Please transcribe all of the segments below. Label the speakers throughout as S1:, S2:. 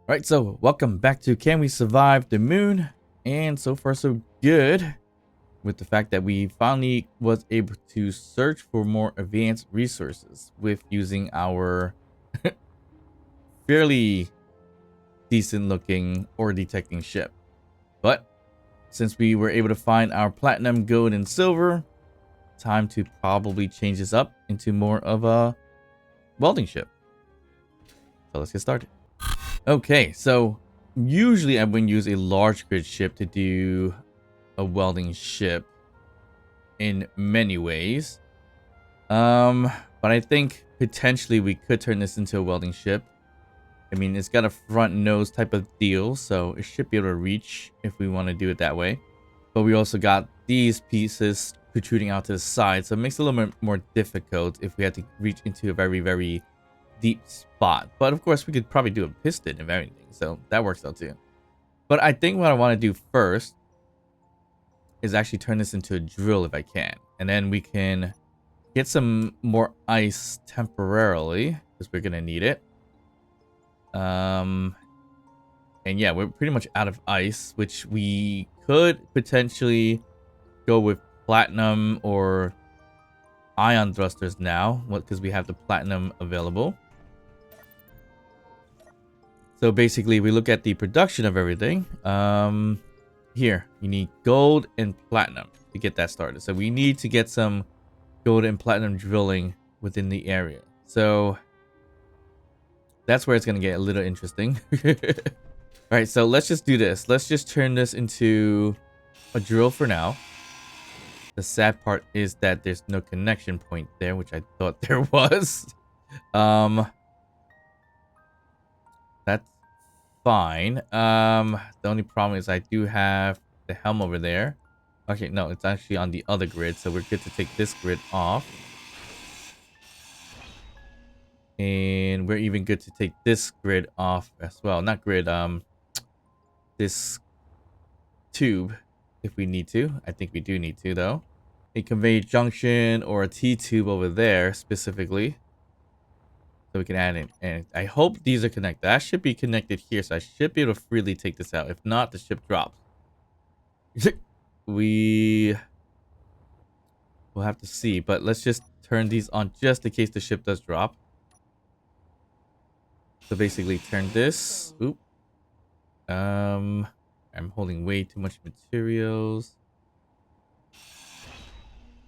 S1: Right, so welcome back to Can We Survive the Moon? And so far so good with the fact that we finally was able to search for more advanced resources with using our fairly decent looking ore detecting ship. But since we were able to find our platinum, gold, and silver, time to probably change this up into more of a welding ship. So let's get started. Okay, so usually I wouldn't use a large grid ship to do a welding ship in many ways. But I think potentially we could turn this into a welding ship. I mean, it's got a front nose type of deal, so it should be able to reach if we want to do it that way. But we also got these pieces protruding out to the side, so it makes it a little bit more difficult if we had to reach into a very, very deep spot. But of course, we could probably do a piston and everything, so that works out too. But I think what I want to do first is actually turn this into a drill if I can, and then we can get some more ice temporarily because we're gonna need it. And yeah, we're pretty much out of ice, which we could potentially go with platinum or ion thrusters now, because we have the platinum available. So basically, we look at the production of everything. Here, you need gold and platinum to get that started. So we need to get some gold and platinum drilling within the area. So that's where it's going to get a little interesting. All right, so let's just do this. Let's just turn this into a drill for now. The sad part is that there's no connection point there, which I thought there was. That's fine. The only problem is I do have the helm over there. Okay, no, it's actually on the other grid, so we're good to take this grid off. And we're even good to take this grid off as well. Not grid, this tube if we need to. I think we do need to though. A conveyor junction or a T-tube over there specifically. So we can add in. And I hope these are connected. That should be connected here, so I should be able to freely take this out. If not, the ship drops. We will have to see, but let's just turn these on just in case the ship does drop. So basically turn this. Oop. I'm holding way too much materials.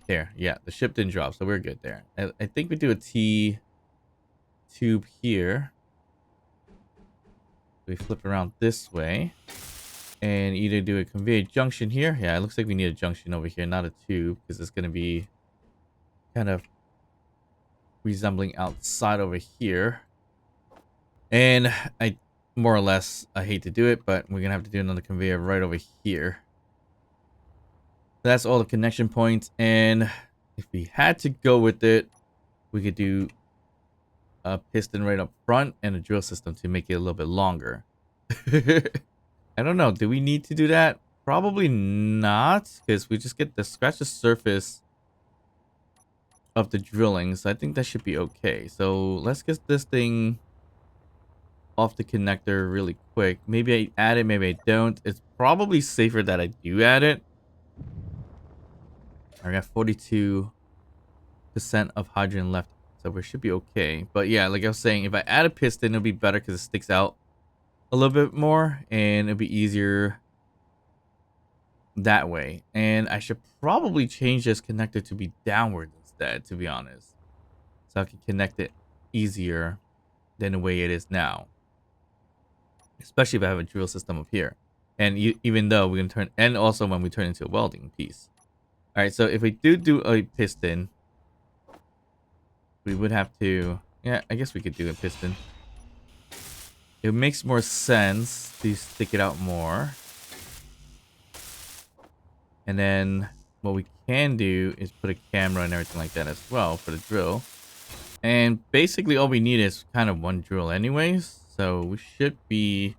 S1: There, yeah, the ship didn't drop, so we're good there. I think we do a T tube here. We flip around this way and either do a conveyor junction here. Yeah, it looks like we need a junction over here, not a tube, because it's going to be kind of resembling outside over here. And I more or less, I hate to do it, but we're gonna have to do another conveyor right over here. That's all the connection points, and if we had to go with it, we could do a piston right up front and a drill system to make it a little bit longer. I don't know, do we need to do that? Probably not, because we just get to scratch the surface of the drilling, so I think that should be okay. So let's get this thing off the connector really quick. Maybe I add it, maybe I don't. It's probably safer that I do add it. I got 42% of hydrogen left, so we should be okay. But yeah, like I was saying, if I add a piston, it'll be better because it sticks out a little bit more and it'll be easier that way. And I should probably change this connector to be downward instead, to be honest, so I can connect it easier than the way it is now. Especially if I have a drill system up here. And even though we're going to turn... And also when we turn into a welding piece. Alright, so if we do a piston... We would have to... Yeah, I guess we could do a piston. It makes more sense to stick it out more. And then what we can do is put a camera and everything like that as well for the drill. And basically all we need is kind of one drill anyways. So we should be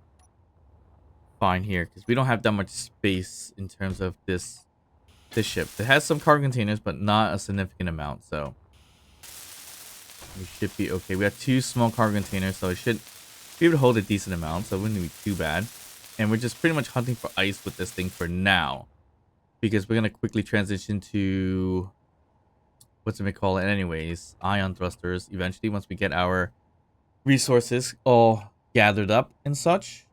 S1: fine here because we don't have that much space in terms of this ship. It has some cargo containers, but not a significant amount. So we should be okay. We have 2 small cargo containers, so it should be able to hold a decent amount, so it wouldn't be too bad. And we're just pretty much hunting for ice with this thing for now, because we're gonna quickly transition to what's it call it anyways, ion thrusters eventually once we get our resources all gathered up and such.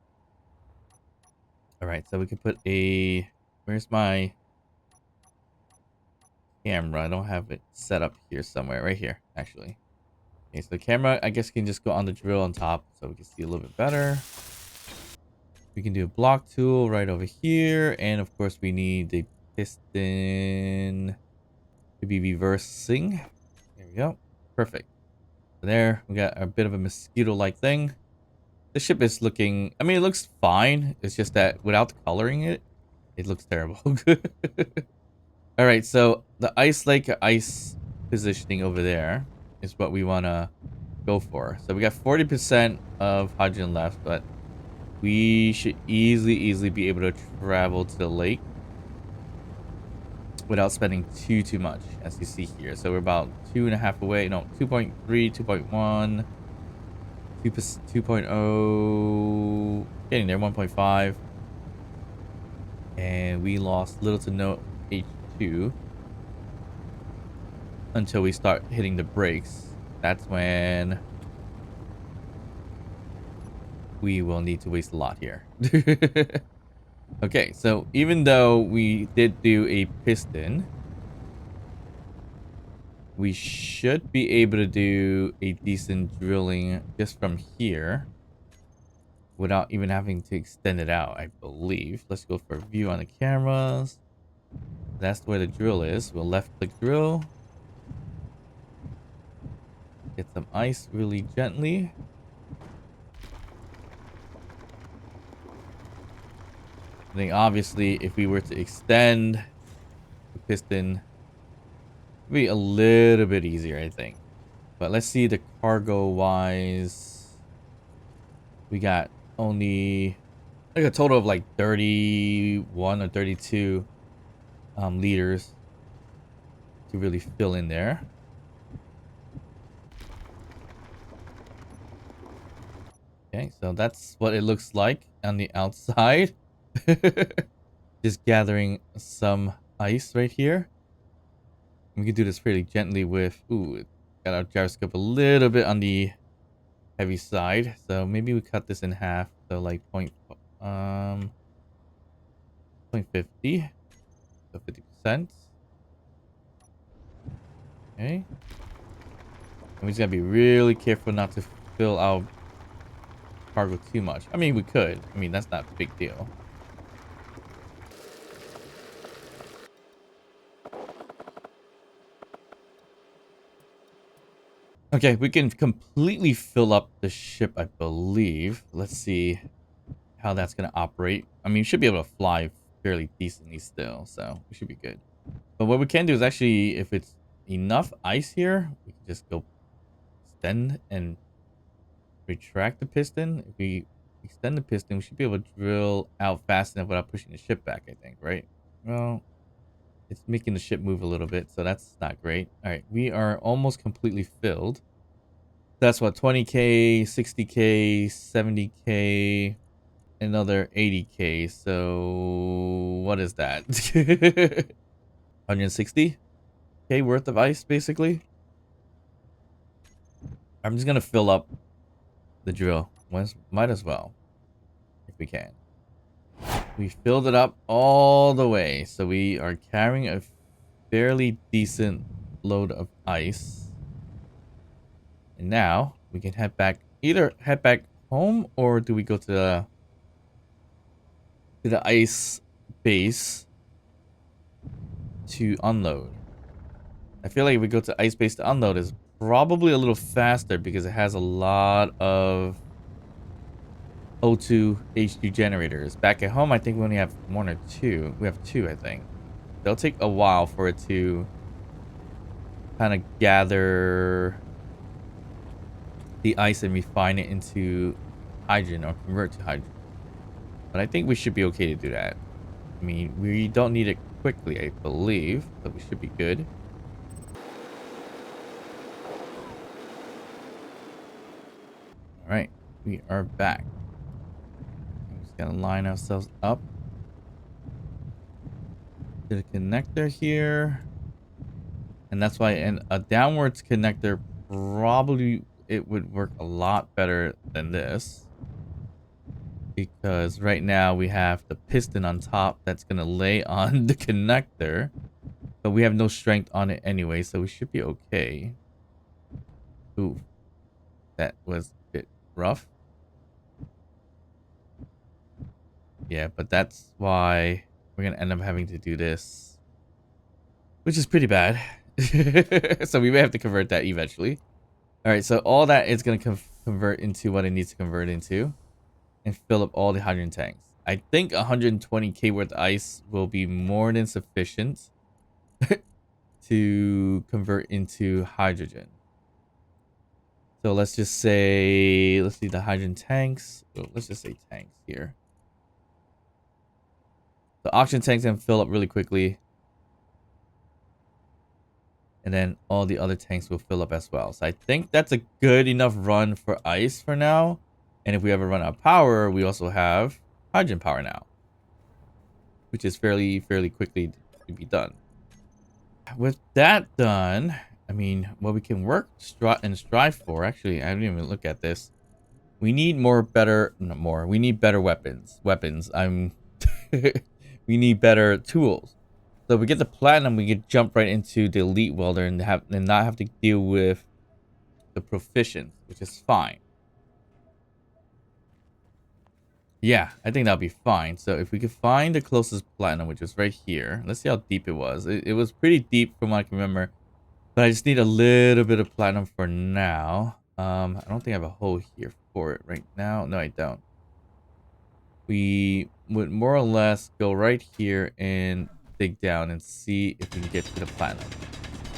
S1: All right, so we can put a, where's my camera? I don't have it set up here somewhere. Right here, actually. Okay, so the camera, I guess, can just go on the drill on top so we can see a little bit better. We can do a block tool right over here. And of course, we need the piston to be reversing. There we go. Perfect. So there, we got a bit of a mosquito-like thing. The ship is looking, I mean, it looks fine. It's just that without coloring it, it looks terrible. All right, so the ice lake, ice positioning over there is what we want to go for. So we got 40% of hydrogen left, but we should easily be able to travel to the lake without spending too much, as you see here. So we're about 2.5 away. No, 2.3, 2.1, 2.0, getting there, 1.5. And we lost little to no H2 until we start hitting the brakes. That's when we will need to waste a lot here. Okay, so even though we did do a piston, we should be able to do a decent drilling just from here without even having to extend it out, I believe. Let's go for a view on the cameras. That's where the drill is. We'll left click drill. Get some ice really gently. I think obviously if we were to extend the piston, it'd be a little bit easier, I think. But let's see the cargo wise. We got only like a total of like 31 or 32 liters to really fill in there. Okay, so that's what it looks like on the outside. Just gathering some ice right here. We can do this pretty gently with, ooh, got our gyroscope a little bit on the heavy side. So maybe we cut this in half. So like 0.50. So 50%. Okay. And we just gotta be really careful not to fill our cargo too much. I mean, we could. I mean, that's not a big deal. Okay, we can completely fill up the ship, I believe. Let's see how that's going to operate. I mean, we should be able to fly fairly decently still, so we should be good. But what we can do is actually, if it's enough ice here, we can just go extend and retract the piston. If we extend the piston, we should be able to drill out fast enough without pushing the ship back, I think, right? Well, it's making the ship move a little bit, so that's not great. All right, we are almost completely filled. That's what, 20k, 60k, 70k, another 80k. So what is that? 160k worth of ice, basically. I'm just gonna fill up the drill. Might as well, if we can. We filled it up all the way, so we are carrying a fairly decent load of ice. And now we can head back, either head back home, or do we go to the ice base to unload? I feel like if we go to ice base to unload is probably a little faster because it has a lot of O2 H2 generators. Back at home, I think we only have one or two. We have two, I think. They'll take a while for it to kind of gather the ice and refine it into hydrogen or convert to hydrogen. But I think we should be okay to do that. I mean, we don't need it quickly, I believe, but we should be good. All right. we are back. I'm just gonna line ourselves up to the connector here. And that's why a downwards connector probably it would work a lot better than this. Because right now we have the piston on top that's gonna lay on the connector. But we have no strength on it anyway, so we should be okay. Ooh, that was a bit rough. Yeah, but that's why we're gonna end up having to do this, which is pretty bad. So we may have to convert that eventually. All right, so all that is gonna convert into what it needs to convert into, and fill up all the hydrogen tanks. I think 120k worth of ice will be more than sufficient to convert into hydrogen. So let's just say, let's see the hydrogen tanks. Oh, let's just say tanks here. The oxygen tanks can fill up really quickly. And then all the other tanks will fill up as well. So I think that's a good enough run for ice for now. And if we ever run out of power, we also have hydrogen power now, which is fairly quickly to be done. With that done, I mean, what we can work and strive for, actually, I didn't even look at this. We need we need better weapons. We need better tools. So if we get the platinum, we could jump right into the elite welder and not have to deal with the proficient, which is fine. Yeah, I think that'll be fine. So if we could find the closest platinum, which is right here. Let's see how deep it was. It was pretty deep from what I can remember. But I just need a little bit of platinum for now. I don't think I have a hole here for it right now. No, I don't. We would more or less go right here and dig down and see if we can get to the platinum.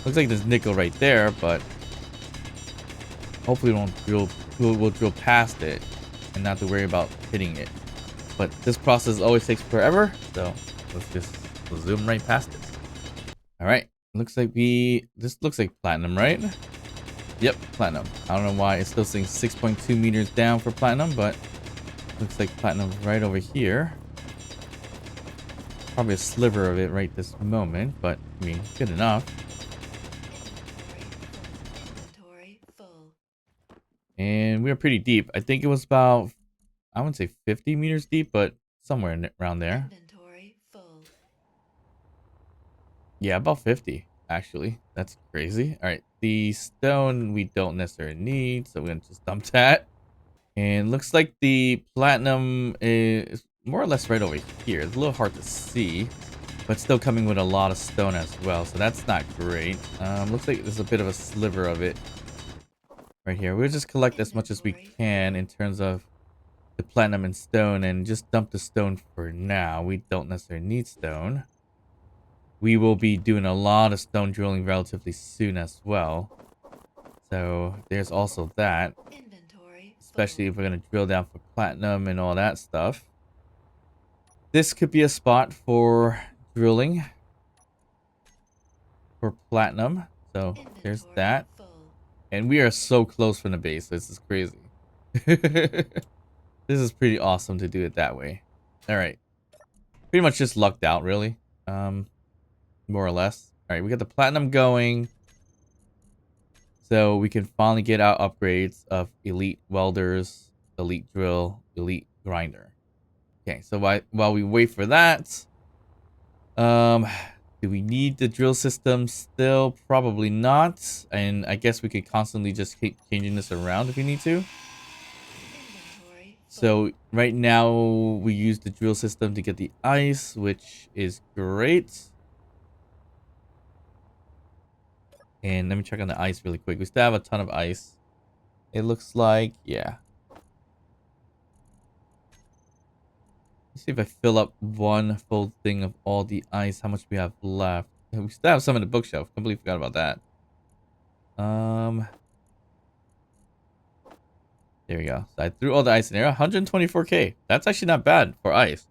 S1: Looks like there's nickel right there, but hopefully we'll drill past it and not to worry about hitting it. But this process always takes forever, so we'll zoom right past it. All right, looks like this looks like platinum, right? Yep, platinum. I don't know why it's still saying 6.2 meters down for platinum, but looks like platinum right over here. Probably a sliver of it right this moment, but I mean, good enough. And we were pretty deep. I think it was about, I wouldn't say 50 meters deep, but somewhere around there. Yeah, about 50, actually. That's crazy. All right, the stone we don't necessarily need, so we're going to just dump that. And looks like the platinum is more or less right over here. It's a little hard to see, but still coming with a lot of stone as well, so that's not great. Looks like there's a bit of a sliver of it right here. We'll just collect as much as we can in terms of the platinum and stone and just dump the stone for now. We don't necessarily need stone. We will be doing a lot of stone drilling relatively soon as well. So there's also that. Especially if we're going to drill down for platinum and all that stuff. This could be a spot for drilling for platinum. So there's that. And we are so close from the base. This is crazy. This is pretty awesome to do it that way. All right. Pretty much just lucked out, really. More or less. All right, we got the platinum going. So we can finally get our upgrades of elite welders, elite drill, elite grinder. Okay, so while we wait for that, do we need the drill system still? Probably not. And I guess we could constantly just keep changing this around if we need to. So right now we use the drill system to get the ice, which is great. And let me check on the ice really quick. We still have a ton of ice. It looks like, yeah. Let's see if I fill up one full thing of all the ice. How much we have left? We still have some in the bookshelf. Completely forgot about that. There we go. So I threw all the ice in there. 124k. That's actually not bad for ice.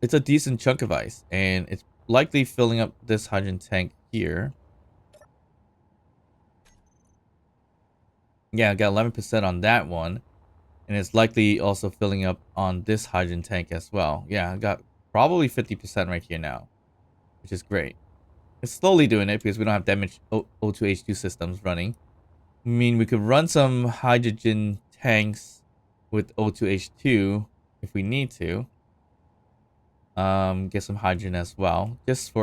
S1: It's a decent chunk of ice. And it's likely filling up this hydrogen tank here. Yeah, I got 11% on that one. And it's likely also filling up on this hydrogen tank as well. Yeah, I got probably 50% right here now, which is great. It's slowly doing it because we don't have damaged O2H2 systems running. I mean, we could run some hydrogen tanks with O2H2 if we need to. Get some hydrogen as well, just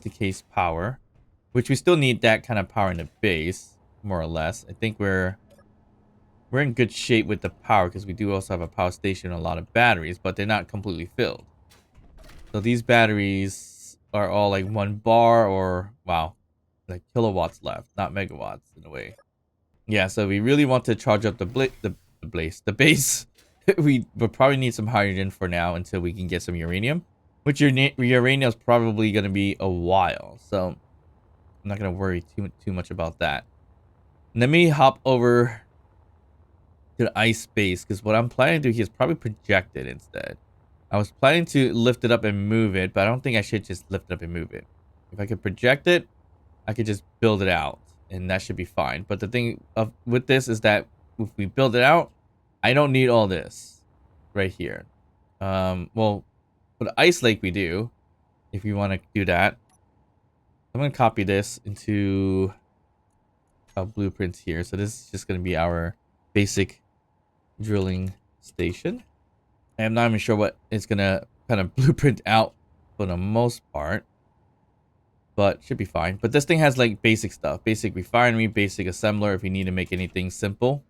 S1: in case power, which we still need that kind of power in the base, more or less. I think we're in good shape with the power because we do also have a power station and a lot of batteries, but they're not completely filled. So these batteries are all like 1 bar or, wow, like kilowatts left, not megawatts in a way. Yeah, so we really want to charge up the base. We will probably need some hydrogen for now until we can get some uranium, which uranium is probably going to be a while. So I'm not going to worry too much about that. Let me hop over to the ice space because what I'm planning to do here is probably project it instead. I was planning to lift it up and move it, but I don't think I should just lift it up and move it. If I could project it, I could just build it out, and that should be fine. But the thing with this is that if we build it out, I don't need all this right here. Well, for the ice lake we do, if we want to do that. I'm going to copy this into a blueprint here. So this is just going to be our basic drilling station. I'm not even sure what it's going to kind of blueprint out for the most part. But should be fine. But this thing has like basic stuff. Basic refinery, basic assembler if you need to make anything simple.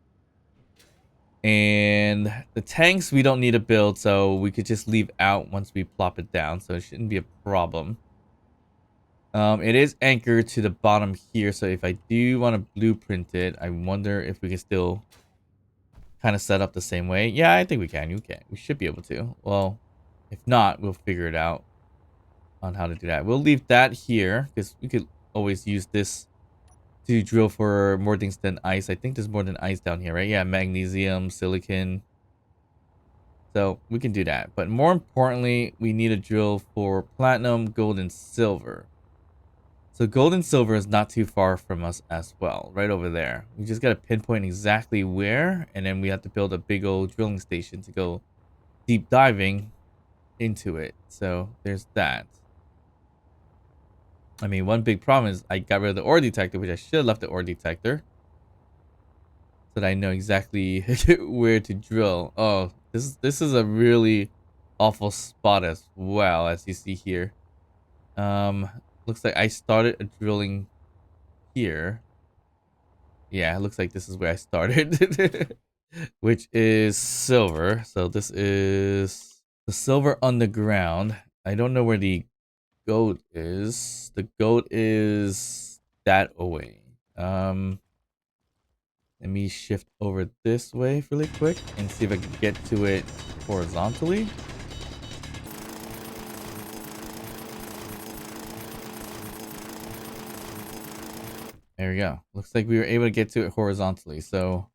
S1: And the tanks we don't need to build, so we could just leave out once we plop it down. So it shouldn't be a problem. It is anchored to the bottom here. So if I do want to blueprint it, I wonder if we can still kind of set up the same way. Yeah, I think we can. You can. We should be able to. Well, if not, we'll figure it out on how to do that. We'll leave that here because we could always use this to drill for more things than ice. I think there's more than ice down here, right? Yeah, magnesium, silicon. So we can do that. But more importantly, we need a drill for platinum, gold, and silver. So gold and silver is not too far from us as well, right over there. We just got to pinpoint exactly where, and then we have to build a big old drilling station to go deep diving into it. So there's that. I mean, one big problem is I got rid of the ore detector, which I should have left the ore detector. So that I know exactly where to drill. Oh, this is a really awful spot as well, as you see here. Looks like I started drilling here. Yeah, it looks like this is where I started. Which is silver. So this is the silver underground. I don't know where the gold is. The gold is that away. Let me shift over this way really quick and see if I can get to it horizontally. There we go. Looks like we were able to get to it horizontally. So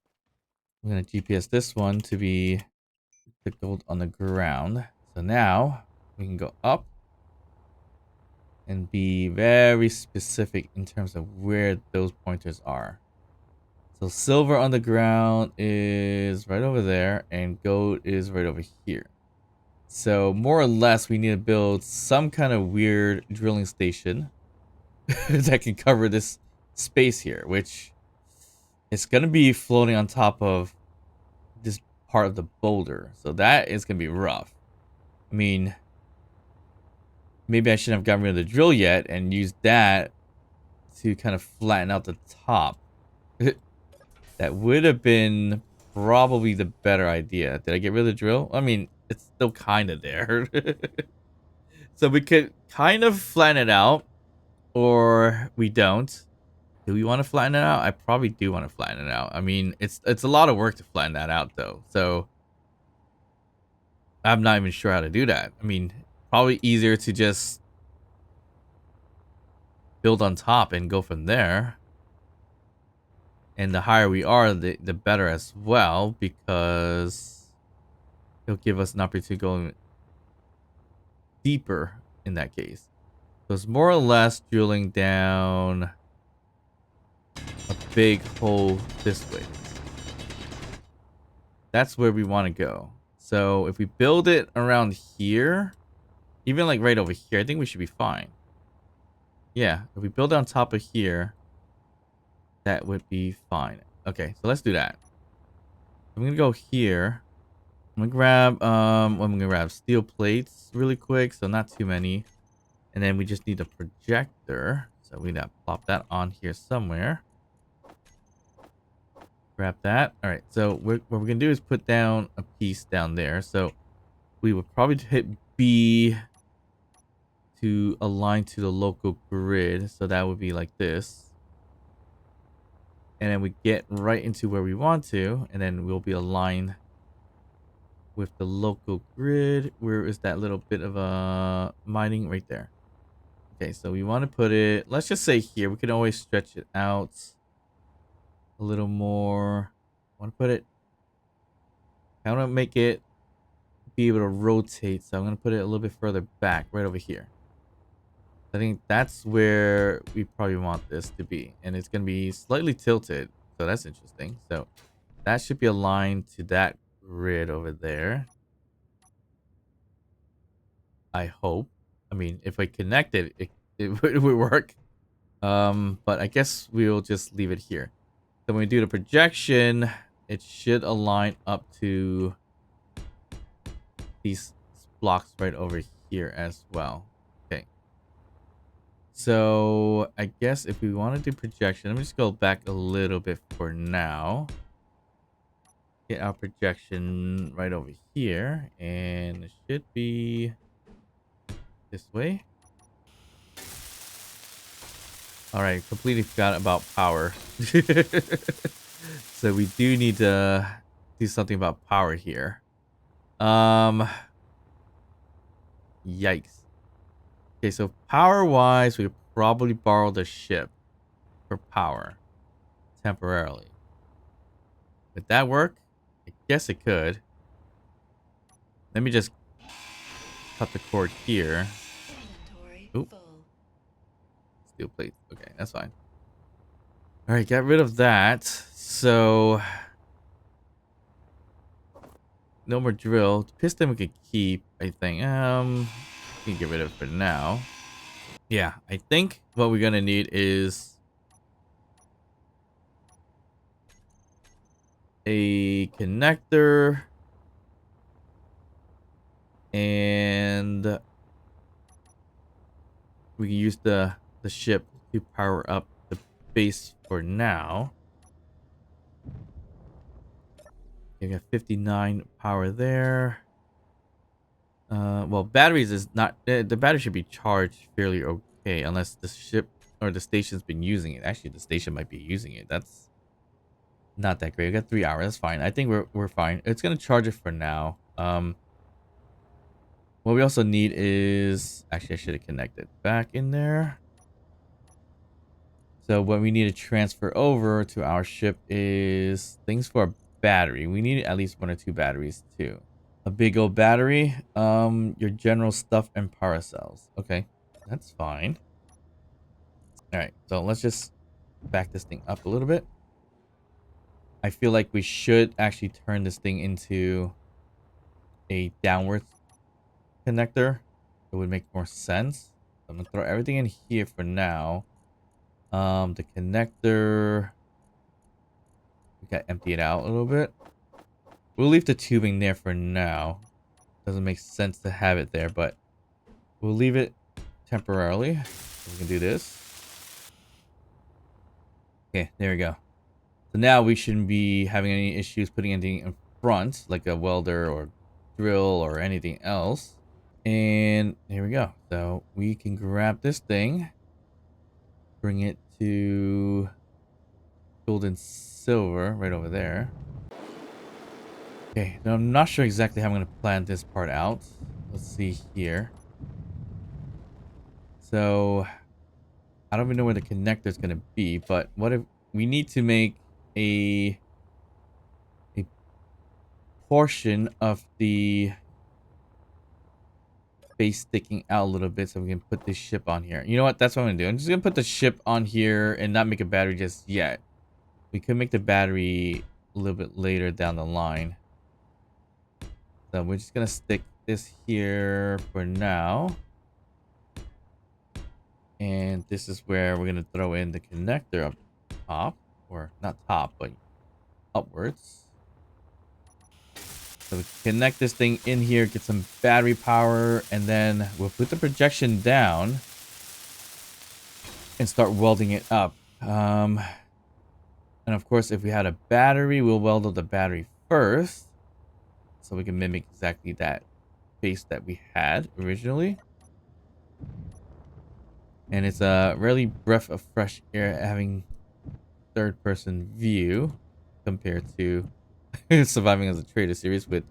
S1: I'm going to GPS this one to be the gold on the ground. So now we can go up and be very specific in terms of where those pointers are. So silver on the ground is right over there and gold is right over here. So more or less we need to build some kind of weird drilling station that can cover this space here, which is going to be floating on top of this part of the boulder. So that is going to be rough. I mean, maybe I shouldn't have gotten rid of the drill yet and used that to kind of flatten out the top. That would have been probably the better idea. Did I get rid of the drill? I mean, it's still kind of there. So we could kind of flatten it out, or we don't. Do we want to flatten it out? I probably do want to flatten it out. I mean, it's a lot of work to flatten that out, though. So I'm not even sure how to do that. I mean, probably easier to just build on top and go from there. And the higher we are, the better as well, because it'll give us an opportunity to go deeper in that case. So it's more or less drilling down a big hole this way. That's where we want to go. So if we build it around here, even like right over here, I think we should be fine. Yeah, if we build it on top of here, that would be fine. Okay, so let's do that. I'm gonna go here. I'm gonna grab I'm gonna grab steel plates really quick, so not too many. And then we just need a projector. So we gotta plop that on here somewhere. Grab that. All right, so what we're gonna do is put down a piece down there. So we would probably hit B to align to the local grid. So that would be like this. And then we get right into where we want to, and then we'll be aligned with the local grid. Where is that little bit of a mining? Right there. Okay, so we want to put it, let's just say here. We can always stretch it out a little more. I want to put it, I want to make it be able to rotate. So I'm going to put it a little bit further back, right over here. I think that's where we probably want this to be. And it's going to be slightly tilted. So that's interesting. So that should be aligned to that grid over there. I hope. I mean, if I connect it, it would work. But I guess we'll just leave it here. So when we do the projection, it should align up to these blocks right over here as well. Okay. So I guess if we want to do projection, let me just go back a little bit for now. Get our projection right over here, and it should be this way. All right, completely forgot about power. So we do need to do something about power here. Yikes. Okay, so power wise, we could probably borrow the ship for power temporarily. Would that work? I guess it could. Let me just cut the cord here. Oop. Steel plates. Okay, that's fine. All right, get rid of that. So no more drill. Piston we could keep, I think. We can get rid of it for now. Yeah, I think what we're gonna need is a connector and we can use the ship to power up the base for now. You got 59 power there. Well, batteries is not, the battery should be charged fairly okay unless the ship or the station's been using it. Actually, the station might be using it. That's not that great. We got 3 hours. That's fine. I think we're fine. It's gonna charge it for now. What we also need is, actually I should have connected back in there. So what we need to transfer over to our ship is things for a battery. We need at least 1 or 2 batteries too. A big old battery, your general stuff and power cells. Okay, that's fine. All right, so let's just back this thing up a little bit. I feel like we should actually turn this thing into a downward connector. It would make more sense. I'm gonna throw everything in here for now. The connector, we gotta empty it out a little bit. We'll leave the tubing there for now. Doesn't make sense to have it there, but we'll leave it temporarily. We can do this. Okay, there we go. So now we shouldn't be having any issues putting anything in front, like a welder or drill or anything else. And here we go. So we can grab this thing, bring it to gold and silver right over there. Okay, now I'm not sure exactly how I'm going to plan this part out. Let's see here. So I don't even know where the connector is going to be, but what if we need to make a portion of the base sticking out a little bit so we can put this ship on here. You know what? That's what I'm going to do. I'm just going to put the ship on here and not make a battery just yet. We could make the battery a little bit later down the line. So we're just gonna stick this here for now. And this is where we're gonna throw in the connector up top. Or not top, but upwards. So we connect this thing in here, get some battery power, and then we'll put the projection down and start welding it up. And of course, if we had a battery, we'll weld up the battery first, so we can mimic exactly that base that we had originally. And it's a really breath of fresh air having third-person view compared to surviving as a trader series. With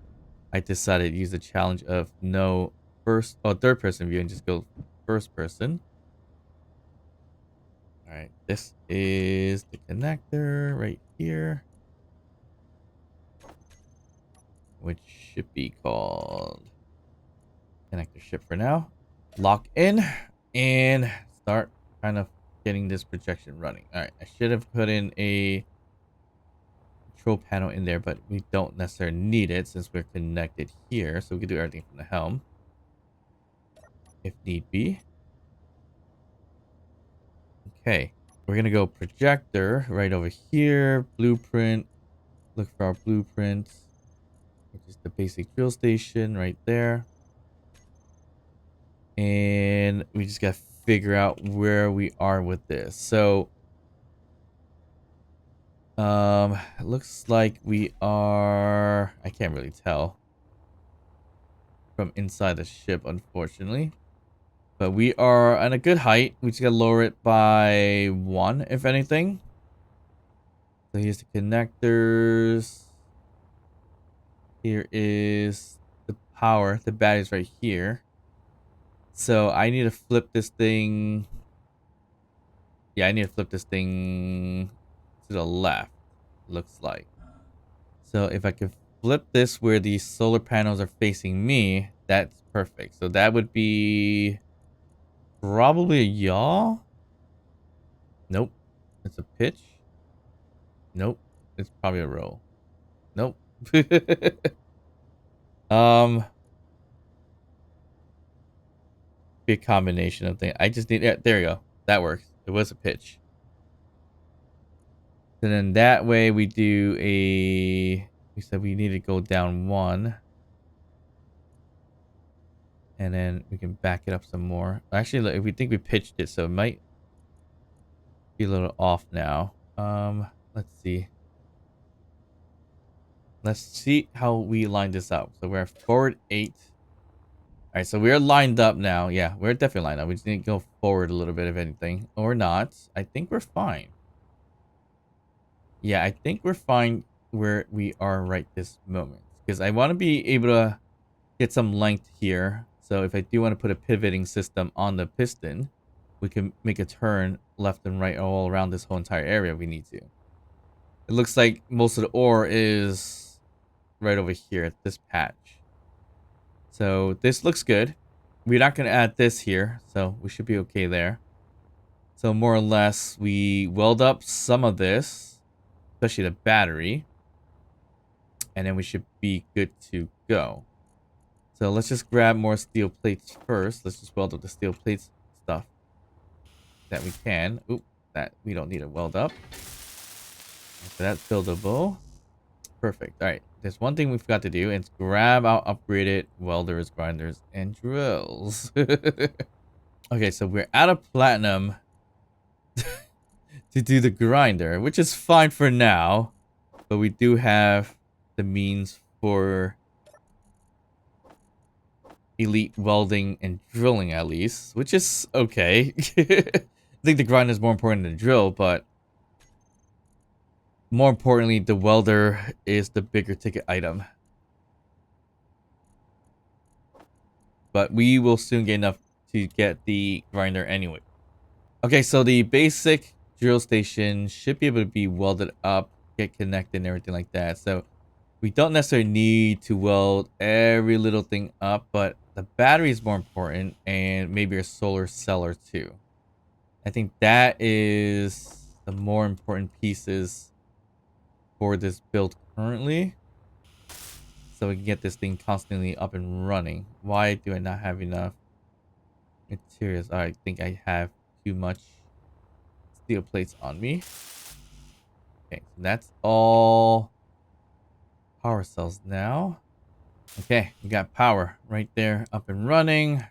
S1: I decided to use the challenge of no first or third-person view and just go first person. All right, this is the connector right here, which should be called connector ship for now. Lock in and start kind of getting this projection running. All right, I should have put in a control panel in there, but we don't necessarily need it since we're connected here. So we can do everything from the helm if need be. Okay, we're gonna go projector right over here. Blueprint. Look for our blueprint, which is the basic drill station right there. And we just gotta figure out where we are with this. So it looks like we are, I can't really tell from inside the ship, unfortunately. But we are at a good height. We just gotta lower it by 1, if anything. So here's the connectors. Here is the power. The battery's right here. So I need to flip this thing. Yeah, I need to flip this thing to the left, looks like. So if I could flip this where the solar panels are facing me, that's perfect. So that would be probably a yaw. Nope. It's a pitch. Nope. It's probably a roll. Nope. um be a combination of things. I just need, yeah, there you go. That works. It was a pitch. And then that way we do a, we said we need to go down 1. And then we can back it up some more. Actually, look, we think we pitched it, so it might be a little off now. Let's see. Let's see how we line this up. So we're forward 8. All right, so we're lined up now. Yeah, we're definitely lined up. We just need to go forward a little bit, if anything, or not. I think we're fine. Yeah, I think we're fine where we are right this moment, because I want to be able to get some length here. So if I do want to put a pivoting system on the piston, we can make a turn left and right all around this whole entire area if we need to. It looks like most of the ore is right over here at this patch. So this looks good. We're not going to add this here, so we should be okay there. So more or less, we weld up some of this, especially the battery, and then we should be good to go. So let's just grab more steel plates first. Let's just weld up the steel plates stuff that we can. Oop, that we don't need to weld up. So that's buildable. Perfect. All right. There's one thing we forgot to do, and it's grab our upgraded welders, grinders, and drills. Okay, so we're out of platinum to do the grinder, which is fine for now. But we do have the means for elite welding and drilling, at least, which is okay. I think the grind is more important than the drill, but more importantly, the welder is the bigger ticket item. But we will soon get enough to get the grinder anyway. Okay, so the basic drill station should be able to be welded up, get connected and everything like that. So we don't necessarily need to weld every little thing up, but the battery is more important, and maybe a solar cell or two. I think that is the more important pieces for this build currently. so we can get this thing constantly up and running. Why do I not have enough materials? I think I have too much steel plates on me. Okay, so that's all power cells now. Okay, we got power right there up and running.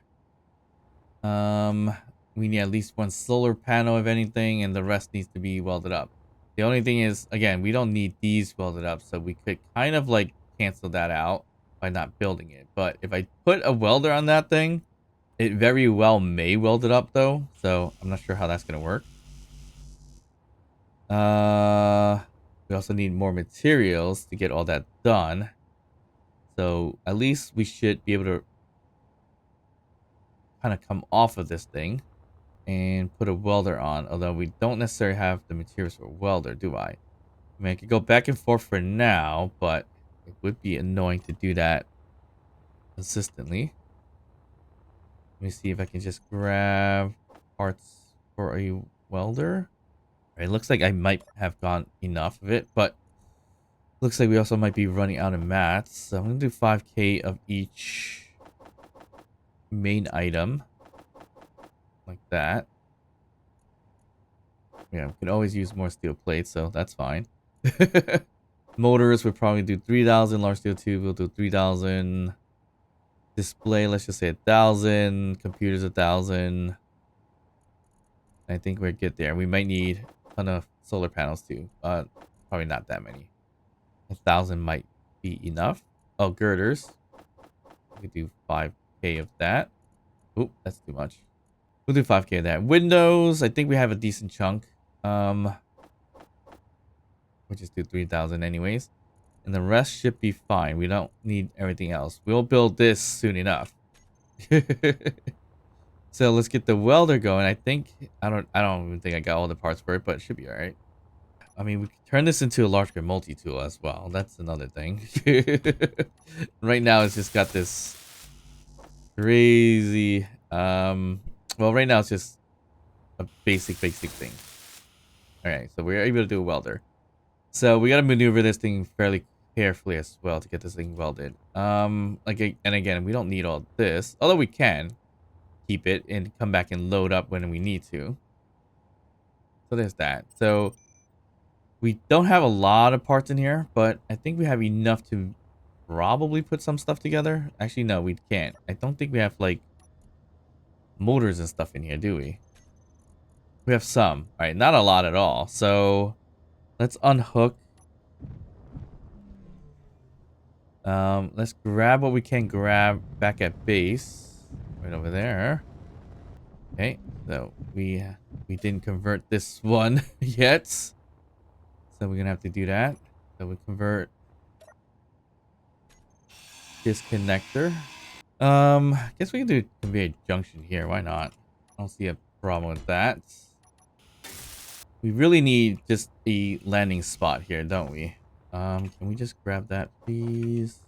S1: Um, we need at least one solar panel if anything, and the rest needs to be welded up. The only thing is, again, we don't need these welded up, so we could kind of like cancel that out by not building it. But if I put a welder on that thing, it very well may weld it up though, so I'm not sure how that's gonna work. We also need more materials to get all that done. So at least we should be able to kind of come off of this thing and put a welder on, although we don't necessarily have the materials for a welder, do I? I mean, I could go back and forth for now, but it would be annoying to do that consistently. Let me see if I can just grab parts for a welder. It looks like I might have gone enough of it, but looks like we also might be running out of mats. So I'm going to do 5k of each main item. Like that. Yeah, we can always use more steel plates, so that's fine. Motors, we'll probably do 3,000. Large steel tube, we'll do 3,000. Display, let's just say 1,000. Computers, 1,000. I think we're good there. We might need a ton of solar panels too. Probably not that many. 1,000 might be enough. Oh, girders. We could do 5k of that. Oop, that's too much. We'll do 5k of that. Windows, I think we have a decent chunk. We'll just do 3,000 anyways. And the rest should be fine. We don't need everything else. We'll build this soon enough. So let's get the welder going. I don't even think I got all the parts for it, but it should be alright. I mean, we can turn this into a large multi-tool as well. That's another thing. Right now it's just got this crazy well, right now it's just a basic thing. Alright, so we're able to do a welder. So we gotta maneuver this thing fairly carefully as well to get this thing welded. And again, we don't need all this, although we can keep it and come back and load up when we need to. So there's that. So we don't have a lot of parts in here, but I think we have enough to probably put some stuff together. Actually, no, we can't. I don't think we have like motors and stuff in here, do we? We have some. All right, not a lot at all. So let's unhook. Let's grab what we can grab back at base. Right over there. Okay, so we didn't convert this one yet. So we're gonna have to do that. So we convert this connector. I guess we can do conveyor junction here. Why not? I don't see a problem with that. We really need just a landing spot here, don't we? Can we just grab that, please?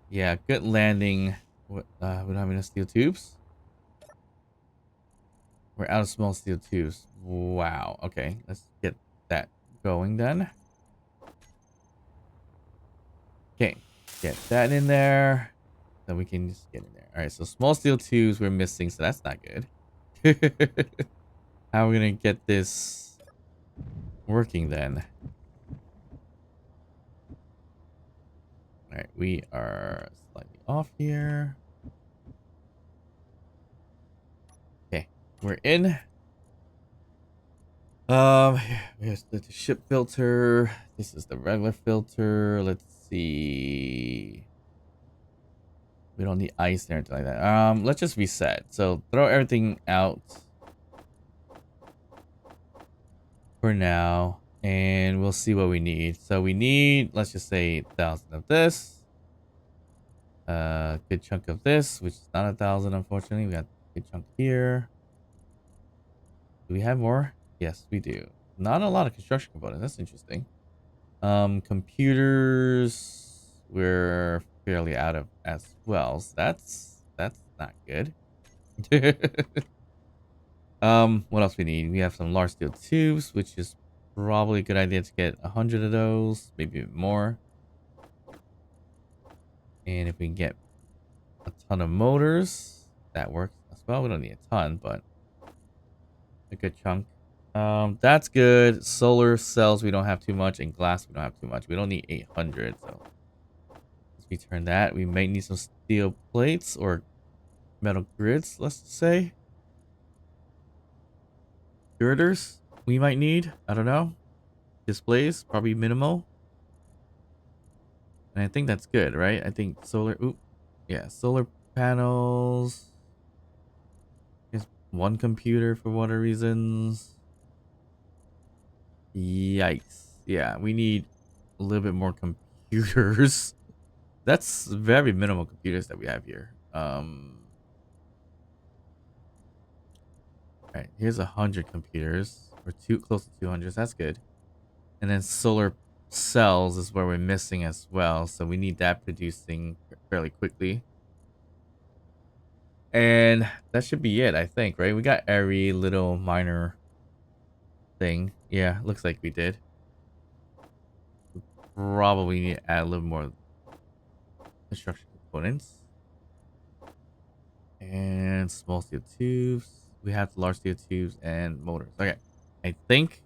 S1: Yeah, good landing. We don't have enough steel tubes. We're out of small steel tubes. Wow. Okay, let's get that going then. Okay, get that in there. Then we can just get in there. All right, so small steel tubes we're missing, so that's not good. How are we gonna get this working then? All right, we are slightly off here. Okay, we're in. Here's the ship filter. This is the regular filter. Let's see. We don't need ice or anything like that. Let's just reset. So throw everything out for now, and we'll see what we need. So we need, let's just say 1,000 of this. Good chunk of this, which is not 1,000, unfortunately. We got a good chunk here. Do we have more? Yes, we do. Not a lot of construction components. That's interesting. Computers, we're fairly out of as well. So that's not good. What else we need? We have some large steel tubes, which is probably a good idea to get 100 of those, maybe more. And if we can get a ton of motors, that works as well. We don't need a ton, but a good chunk. That's good. Solar cells, we don't have too much, and glass, we don't have too much. We don't need 800, so let's return that. We may need some steel plates or metal grids, let's say. Girders, we might need. I don't know. Displays, probably minimal. And I think that's good, right? I think solar. Oop, yeah, solar panels. Just one computer for whatever reasons. Yikes. Yeah, we need a little bit more computers. That's very minimal computers that we have here. All right, here's 100 computers. We're too close to 200. That's good. And then solar cells is where we're missing as well. So we need that producing fairly quickly. And that should be it, I think, right? We got every little minor thing. Yeah, looks like we did. Probably need to add a little more construction components. And small steel tubes. We have the large steel tubes and motors. Okay. I think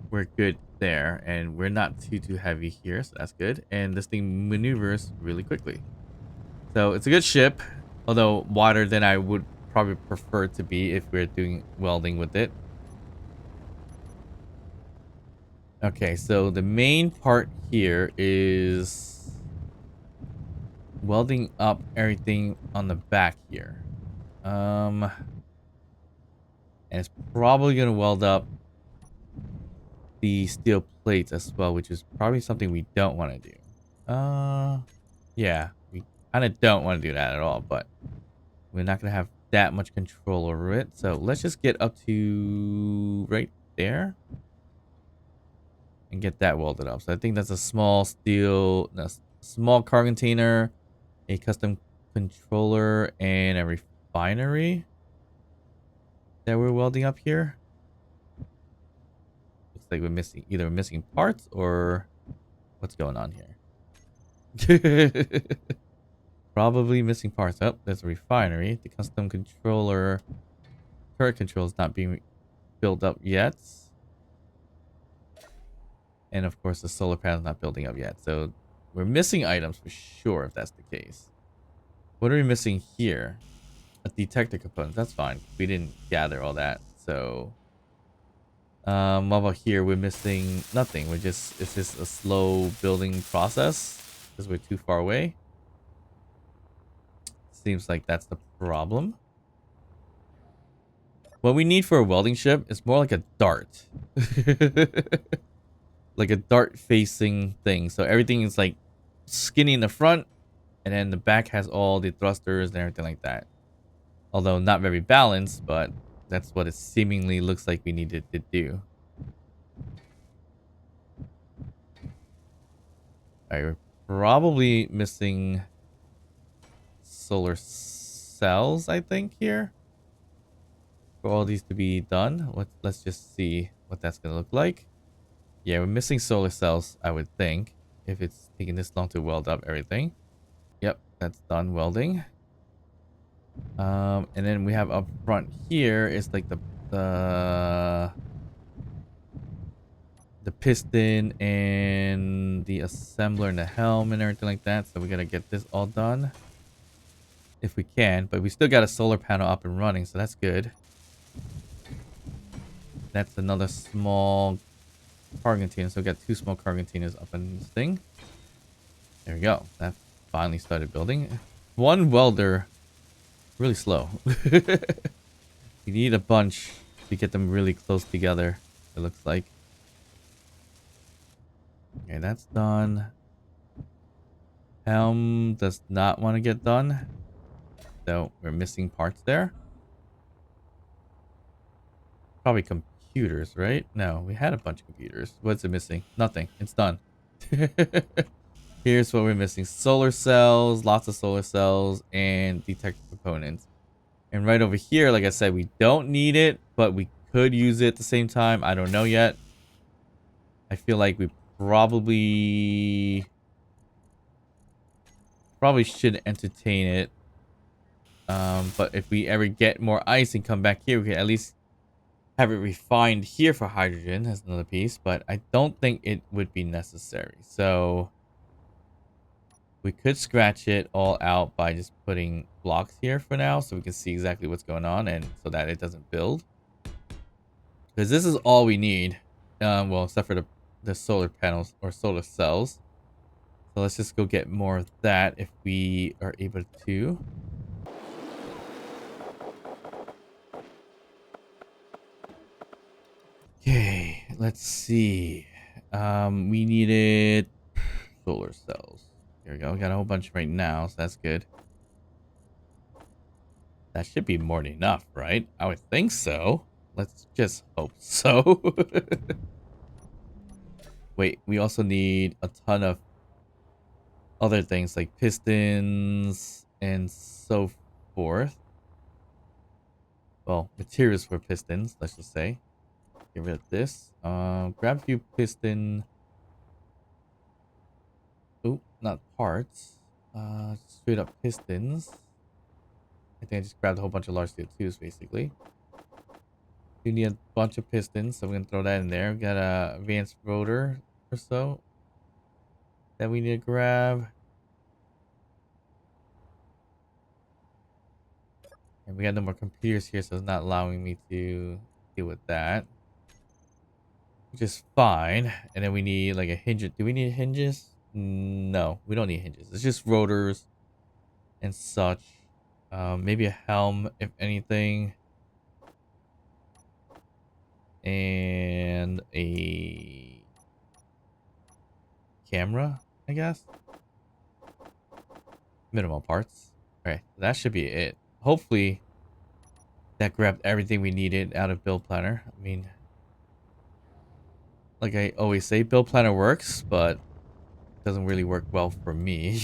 S1: we're good there. And we're not too heavy here, so that's good. And this thing maneuvers really quickly. So it's a good ship. Although wider than I would probably prefer it to be if we're doing welding with it. Okay, so the main part here is welding up everything on the back here. And it's probably gonna weld up the steel plates as well, which is probably something we don't want to do. Yeah, we kind of don't want to do that at all, but we're not gonna have that much control over it. So let's just get up to right there and get that welded up. So I think that's a small steel, no, small car container, a custom controller, and a refinery that we're welding up here. Looks like we're missing either missing parts or what's going on here. Probably missing parts. Oh, there's a refinery. The custom controller turret control is not being built up yet. And of course the solar panel is not building up yet. So we're missing items for sure if that's the case. What are we missing here? A detector component. That's fine. We didn't gather all that. So what about here? We're missing nothing. It's just a slow building process because we're too far away. Seems like that's the problem. What we need for a welding ship is more like a dart. Like a dart facing thing. So everything is like skinny in the front and then the back has all the thrusters and everything like that. Although not very balanced, but that's what it seemingly looks like we needed to do. Alright, we're probably missing solar cells, I think, here. For all these to be done. Let's just see what that's going to look like. Yeah, we're missing solar cells, I would think. If it's taking this long to weld up everything. Yep, that's done welding. And then we have up front here is like the piston and the assembler and the helm and everything like that. So we gotta get this all done if we can. But we still got a solar panel up and running, so that's good. That's another small car container. So we got two small car containers up in this thing. There we go. That finally started building. One welder, really slow. You need a bunch to get them really close together, it looks like. Okay, that's done. Helm does not want to get done. So we're missing parts there. Probably computers, right? No, we had a bunch of computers. What's it missing? Nothing. It's done. Here's what we're missing. Solar cells, lots of solar cells, and detector components. And right over here, like I said, we don't need it, but we could use it at the same time. I don't know yet. I feel like we probably should entertain it. But if we ever get more ice and come back here, we can at least have it refined here for hydrogen as another piece. But I don't think it would be necessary. So we could scratch it all out by just putting blocks here for now so we can see exactly what's going on and so that it doesn't build. Because this is all we need. Well, except for the solar panels or solar cells. So let's just go get more of that if we are able to. Okay, let's see. We needed solar cells. Here we go. We got a whole bunch right now, so that's good. That should be more than enough, right? I would think so. Let's just hope so. Wait, we also need a ton of other things like pistons and so forth. Well, materials for pistons, let's just say. Get rid of this. Grab a few piston. Oh, not parts. Straight up pistons. I think I just grabbed a whole bunch of large steel tubes, basically. You need a bunch of pistons, so we're gonna throw that in there. We got a advanced rotor or so that we need to grab. And we got no more computers here, so it's not allowing me to deal with that. Which is fine. And then we need like a hinge. Do we need hinges? No, we don't need hinges. It's just rotors and such. Maybe a helm, if anything. And a camera, I guess. Minimal parts. Alright, that should be it. Hopefully that grabbed everything we needed out of Build Planner. I mean, like I always say, Build Planner works, but doesn't really work well for me.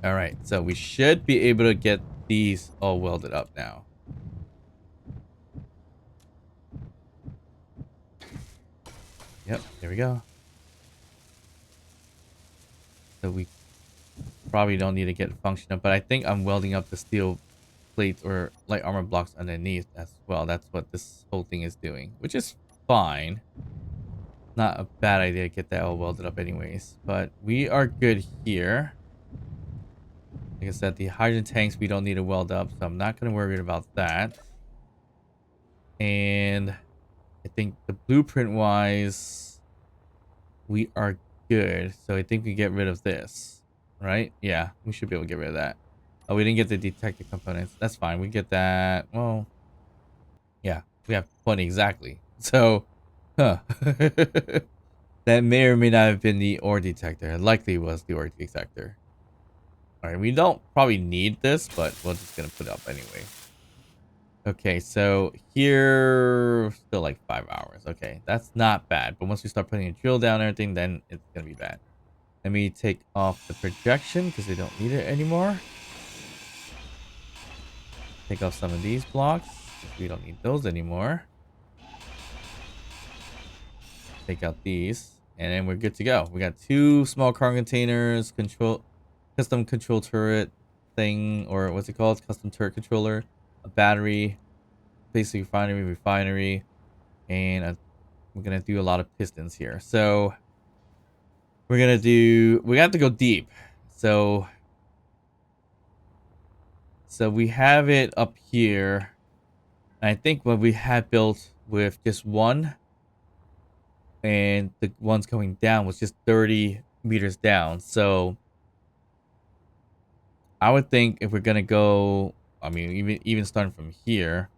S1: Alright, so we should be able to get these all welded up now. Yep, there we go. So we probably don't need to get functional, but I think I'm welding up the steel plates or light armor blocks underneath as well. That's what this whole thing is doing, which is fine. Not a bad idea to get that all welded up anyways, but we are good here. Like I said, the hydrogen tanks we don't need to weld up, so I'm not going to worry about that. And I think the blueprint wise, we are good. So I think we get rid of this, right? Yeah, we should be able to get rid of that. Oh, we didn't get the detector components. That's fine. We get that. Well, yeah, we have 20 exactly. So, huh. That may or may not have been the ore detector. It likely was the ore detector. Alright, we don't probably need this, but we're just gonna put it up anyway. Okay, so here, still like 5 hours. Okay, that's not bad. But once we start putting a drill down and everything, then it's gonna be bad. Let me take off the projection because we don't need it anymore. Take off some of these blocks. We don't need those anymore. Take out these. And then we're good to go. We got 2 small cargo containers, custom control turret thing, or what's it called? Custom turret controller, a battery, basic refinery, and we're gonna do a lot of pistons here. So we have to go deep. So we have it up here. And I think what we had built with just one, and the ones going down was just 30 meters down. So I would think if we're gonna go, I mean, even starting from here,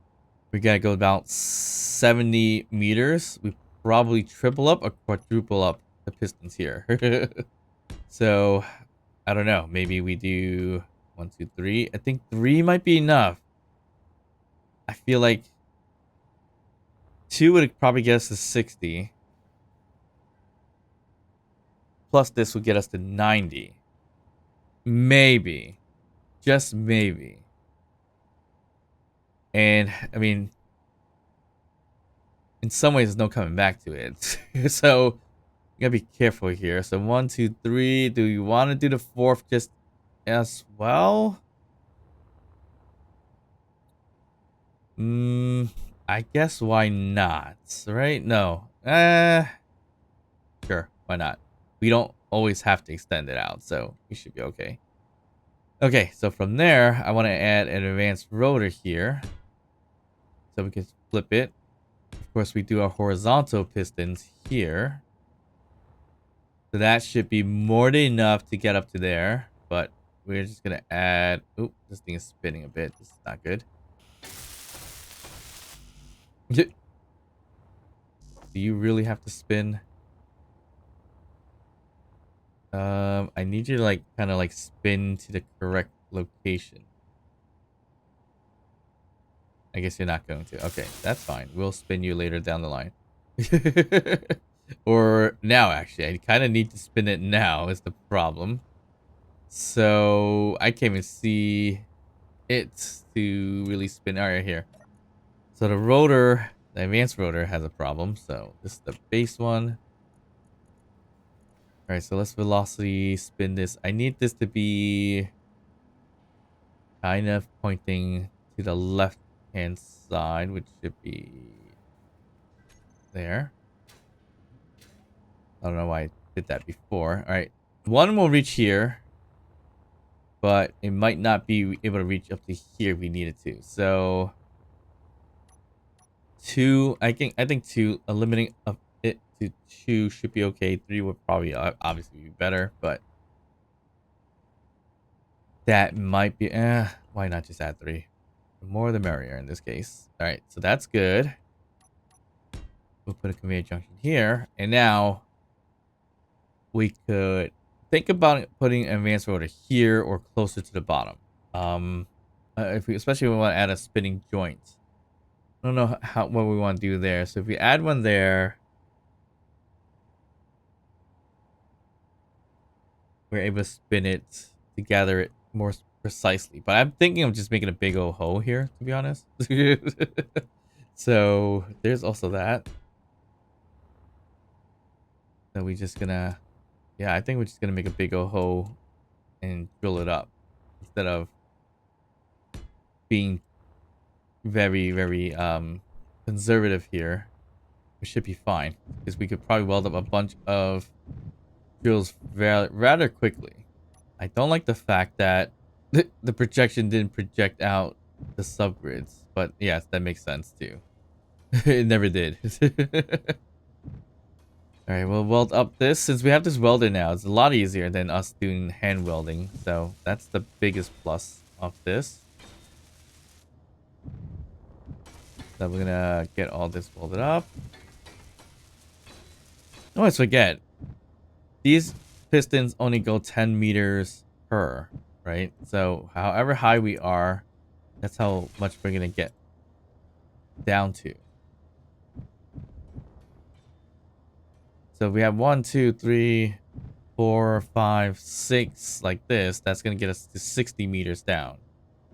S1: we gotta go about 70 meters. We probably triple up or quadruple up the pistons here. So I don't know. Maybe we do 1, 2, 3. I think 3 might be enough. I feel like 2 would probably get us to 60. Plus this would get us to 90. Maybe. just maybe. And I mean, in some ways, there's no coming back to it. So you gotta be careful here. So 1, 2, 3. Do you want to do the fourth just as well? I guess why not? Right? No. Sure. Why not? We don't always have to extend it out, so we should be okay. Okay, so from there, I want to add an advanced rotor here. So we can flip it. Of course, we do our horizontal pistons here. So that should be more than enough to get up to there. But we're just going to add... Oop, this thing is spinning a bit. This is not good. Do you really have to spin? I need you to like kind of like spin to the correct location. I guess you're not going to. Okay, that's fine. We'll spin you later down the line. Or now, actually. I kind of need to spin it now is the problem. So I can't even see it to really spin. All right, here. So the rotor, the advanced rotor has a problem. So this is the base one. All right, so let's velocity spin this. I need this to be kind of pointing to the left hand side, which should be there. I don't know why I did that before. All right, one will reach here, but it might not be able to reach up to here if we needed to. So two, I think two, limiting of it to 2 should be okay. 3 would probably obviously be better, but that might be. Why not just add 3? The more the merrier in this case. All right, so that's good. We'll put a conveyor junction here, and now we could think about putting an advanced rotor here or closer to the bottom. If we, especially if we want to add a spinning joint. I don't know what we want to do there. So if we add one there, we're able to spin it to gather it more precisely. But I'm thinking of just making a big old hole here, to be honest. So there's also that. So we just gonna, yeah, I think we're just gonna make a big old hole and drill it up instead of being very, very conservative here. We should be fine because we could probably weld up a bunch of drills rather quickly. I don't like the fact that the projection didn't project out the subgrids, but yes, that makes sense too. It never did. All right, we'll weld up this. Since we have this welder now, it's a lot easier than us doing hand welding. So that's the biggest plus of this. So we're gonna get all this welded up. I always forget. These pistons only go 10 meters per, right? So however high we are, that's how much we're gonna get down to. So we have 1, 2, 3, 4, 5, 6 like this. That's gonna get us to 60 meters down.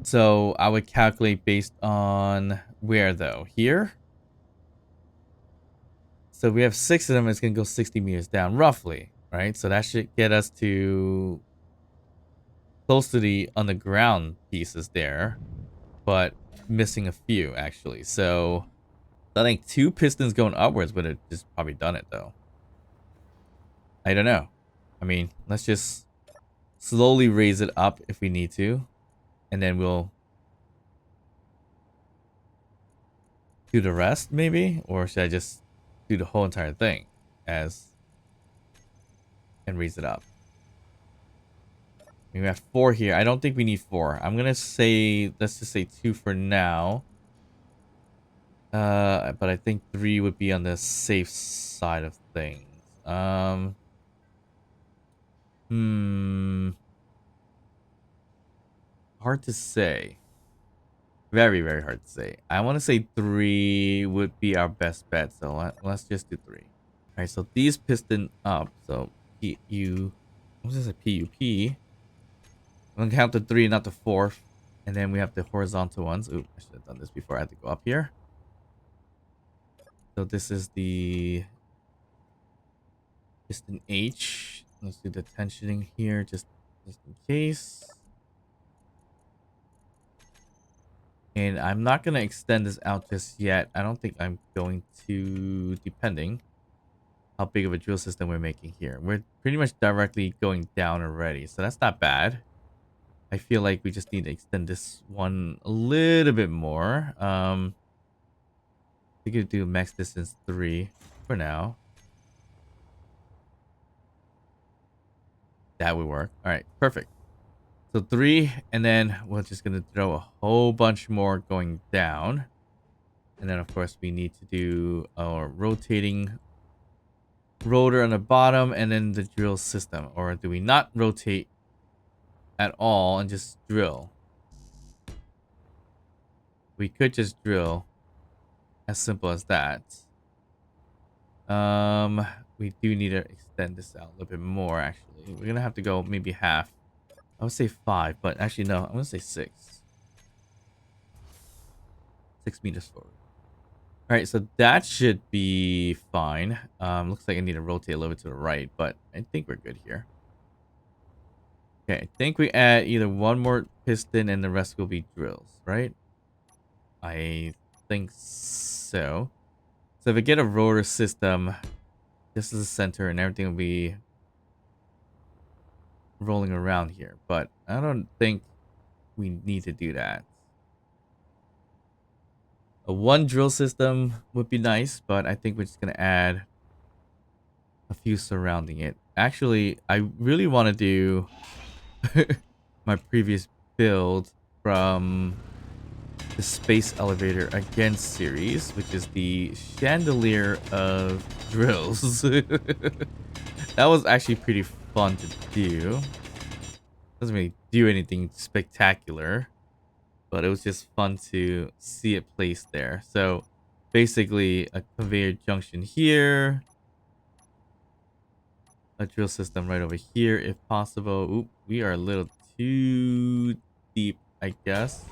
S1: So I would calculate based on where though? Here? So we have 6 of them. It's gonna go 60 meters down roughly, right? So that should get us to close to the underground pieces there, but missing a few actually. So I think 2 pistons going upwards would have just probably done it though. I don't know. I mean, let's just slowly raise it up if we need to, and then we'll do the rest maybe, or should I just do the whole entire thing as and raise it up? We have 4 here. I don't think we need 4. I'm gonna say let's just say 2 for now. But I think 3 would be on the safe side of things. Hard to say. Very, very hard to say. I want to say 3 would be our best bet. So let's just do 3. All right. So these piston up. So PU. What is a PUP? I'm gonna count the 3, not the 4th. And then we have the horizontal ones. Ooh, I should have done this before I had to go up here. So this is the piston H. Let's do the tensioning here just in case. And I'm not going to extend this out just yet. I don't think I'm going to, depending how big of a drill system we're making here. We're pretty much directly going down already, so that's not bad. I feel like we just need to extend this one a little bit more. We could do max distance 3 for now. That would work. All right, perfect. So 3, and then we're just going to throw a whole bunch more going down. And then, of course, we need to do our rotating rotor on the bottom and then the drill system. Or do we not rotate at all and just drill? We could just drill. As simple as that. We do need to extend this out a little bit more, actually. We're going to have to go maybe half. I would say 5, but actually, no. I'm going to say 6. 6 meters forward. All right, so that should be fine. Looks like I need to rotate a little bit to the right, but I think we're good here. Okay, I think we add either one more piston and the rest will be drills, right? I think so. So if we get a rotor system, this is the center and everything will be rolling around here. But I don't think we need to do that. A one drill system would be nice, but I think we're just going to add a few surrounding it. Actually, I really want to do my previous build from the Space Elevator Again series, which is the Chandelier of Drills. That was actually pretty fun to do. Doesn't really do anything spectacular, but it was just fun to see it placed there. So basically a conveyor junction here, a drill system right over here if possible. Oop, we are a little too deep, I guess.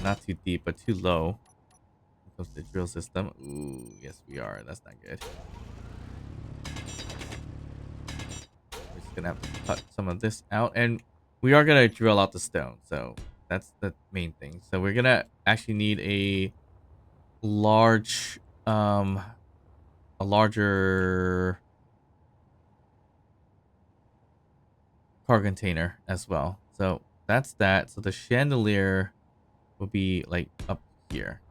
S1: Not too deep, but too low. Comes the drill system. Ooh, yes we are. That's not good. We're just gonna have to cut some of this out, and we are gonna drill out the stone. So that's the main thing. So we're gonna actually need large, a larger car container as well. So that's that. So the chandelier will be like up here,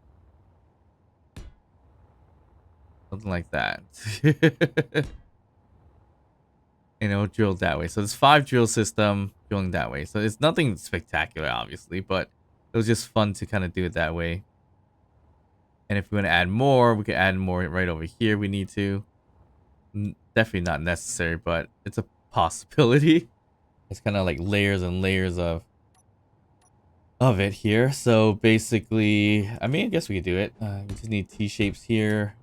S1: something like that. And it'll drill that way. So there's 5 drill system drilling that way. So it's nothing spectacular, obviously, but it was just fun to kind of do it that way. And if we want to add more, we can add more right over here. We need to. Definitely not necessary, but it's a possibility. It's kind of like layers and layers of it here. So basically, I mean, I guess we could do it. We just need T-shapes here.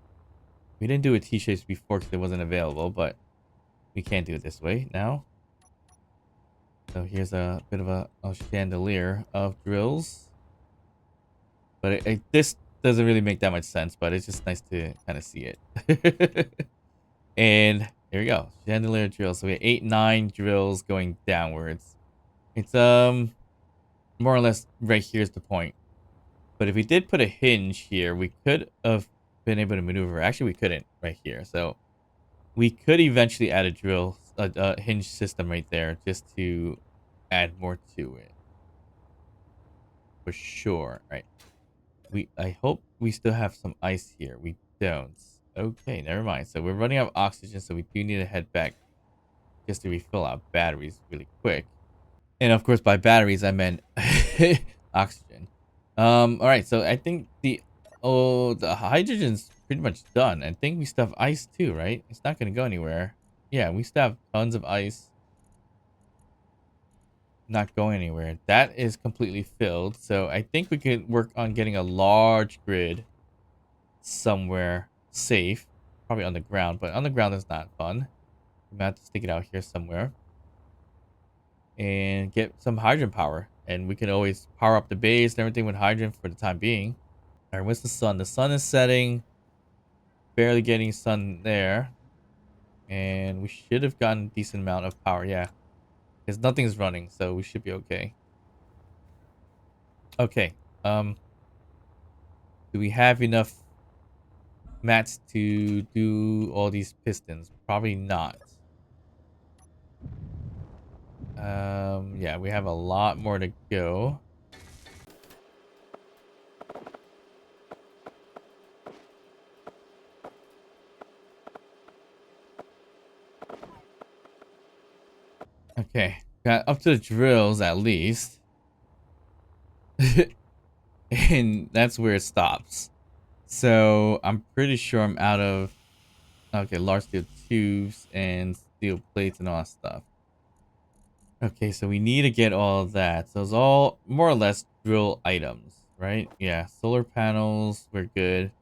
S1: We didn't do a T-shapes before because it wasn't available, but we can't do it this way now. So here's a bit of a chandelier of drills. But this doesn't really make that much sense, but it's just nice to kind of see it. And here we go. Chandelier drills. So we have 8, 9 drills going downwards. It's more or less right here's the point. But if we did put a hinge here, we could have been able to maneuver. Actually, we couldn't right here. So we could eventually add a hinge system right there just to add more to it. For sure. Right. I hope we still have some ice here. We don't. Okay, never mind. So we're running out of oxygen, so we do need to head back just to refill our batteries really quick. And of course, by batteries, I meant oxygen. All right. So I think the hydrogen's pretty much done. I think we still have ice too, right? It's not going to go anywhere. Yeah, we still have tons of ice. Not going anywhere. That is completely filled. So I think we could work on getting a large grid somewhere safe. Probably on the ground, but on the ground is not fun. We might have to stick it out here somewhere. and get some hydrogen power. And we can always power up the base and everything with hydrogen for the time being. All right, what's the sun? The sun is setting. Barely getting sun there. And we should have gotten a decent amount of power. Yeah, because nothing's running, so we should be okay. Okay. Do we have enough mats to do all these pistons? Probably not. Yeah, we have a lot more to go. Okay, got up to the drills at least. And that's where it stops. So I'm pretty sure I'm out of, okay, large steel tubes and steel plates and all that stuff. Okay, so we need to get all of that. So it's all more or less drill items, right? Yeah, solar panels, we're good.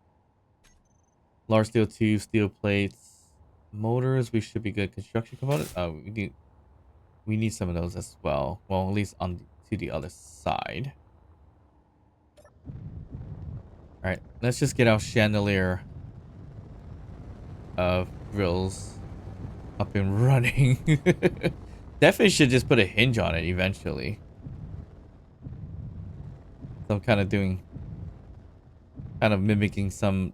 S1: Large steel tubes, steel plates, motors, we should be good. Construction components, oh, we need some of those as well. Well, at least on to the other side. All right, let's just get our chandelier of drills up and running. Definitely should just put a hinge on it eventually. So I'm kind of mimicking some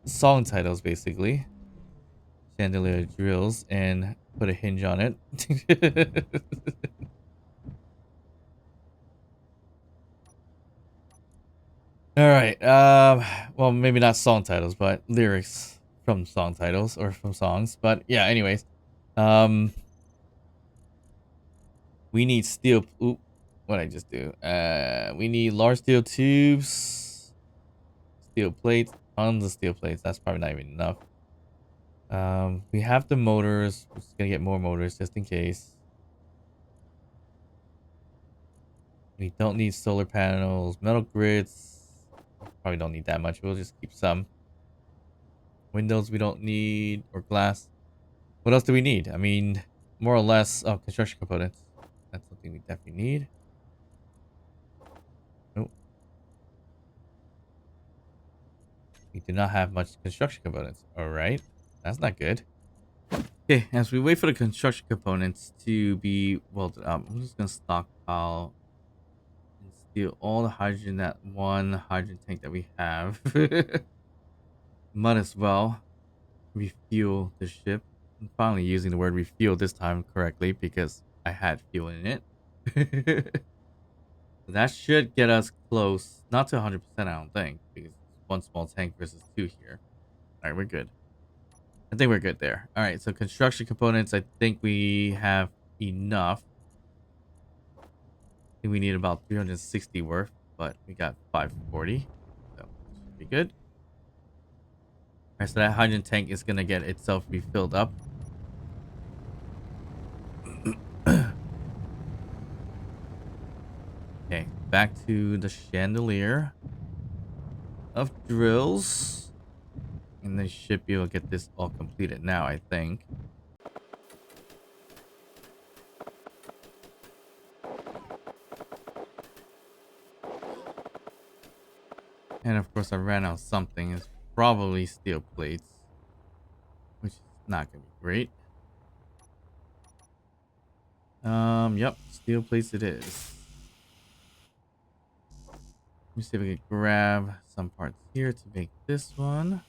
S1: song titles basically. Chandelier drills and put a hinge on it. All right. Well, maybe not song titles, but lyrics from song titles or from songs. But yeah, anyways. Um, we need steel. Oop, what I just do? We need large steel tubes, steel plates, tons of steel plates. That's probably not even enough. We have the motors. We're just gonna get more motors just in case. We don't need solar panels, metal grids. Probably don't need that much. We'll just keep some. Windows we don't need, or glass. What else do we need? I mean, more or less, oh, construction components. That's something we definitely need. Nope. We do not have much construction components. All right. That's not good. Okay, as we wait for the construction components to be welded up, I'm just going to stockpile and steal all the hydrogen that one hydrogen tank that we have. Might as well refuel the ship. I'm finally using the word refuel this time correctly because I had fuel in it. That should get us close. Not to 100%, I don't think, because it's one small tank versus two here. All right, we're good. I think we're good there. All right, so construction components, I think we have enough. I think we need about 360 worth, but we got 540. So that should be good. All right, so that hydrogen tank is going to get itself refilled up. Okay, back to the chandelier of drills. And they should be able to get this all completed now, I think. And of course, I ran out of something. It's probably steel plates, which is not going to be great. Yep, steel plates it is. Let me see if we can grab some parts here to make this one.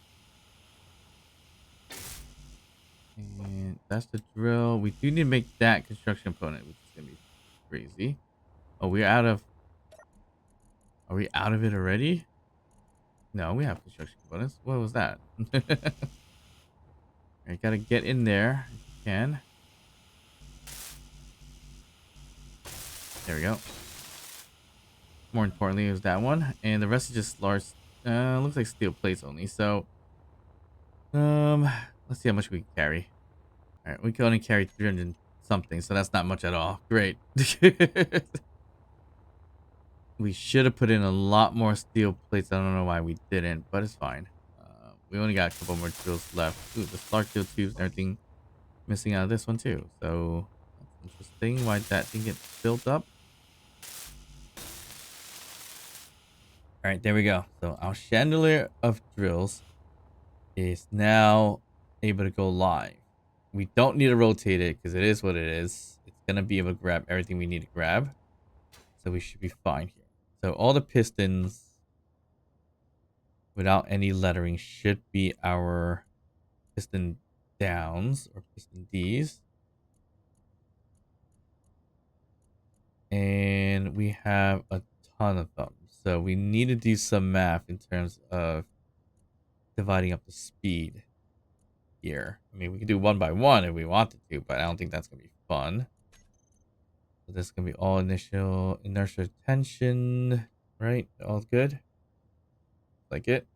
S1: And that's the drill. We do need to make that construction component, which is going to be crazy. Oh, we're out of... Are we out of it already? No, we have construction components. What was that? I gotta get in there if you can. There we go. More importantly is that one. And the rest is just large... looks like steel plates only. So... let's see how much we can carry. Alright, we can only carry 300 something, so that's not much at all. Great. We should have put in a lot more steel plates. I don't know why we didn't, but it's fine. We only got a couple more drills left. Ooh, the large steel tubes and everything missing out of this one too. So Interesting why that thing gets built up. All right, there we go. So our chandelier of drills is now able to go live. We don't need to rotate it because it is what it is. It's going to be able to grab everything we need to grab. So we should be fine here. So all the pistons without any lettering should be our piston downs or piston Ds. And we have a ton of them. So we need to do some math in terms of dividing up the speed here. I mean, we can do one by one if we wanted to, but I don't think that's going to be fun. So this is going to be all initial inertia tension, right? All good? Like it?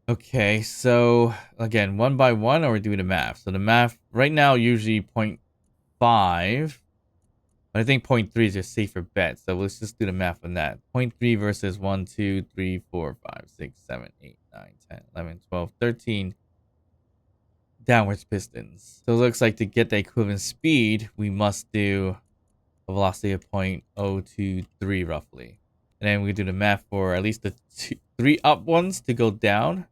S1: Okay, so again, one by one, or we do the math. So the math right now usually 0.5, but I think 0.3 is a safer bet. So let's just do the math on that. 0.3 versus 1, 2, 3, 4, 5, 6, 7, 8, 9, 10, 11, 12, 13 downwards pistons. So it looks like to get the equivalent speed, we must do a velocity of 0.023 roughly. And then we do the math for at least the three up ones to go down.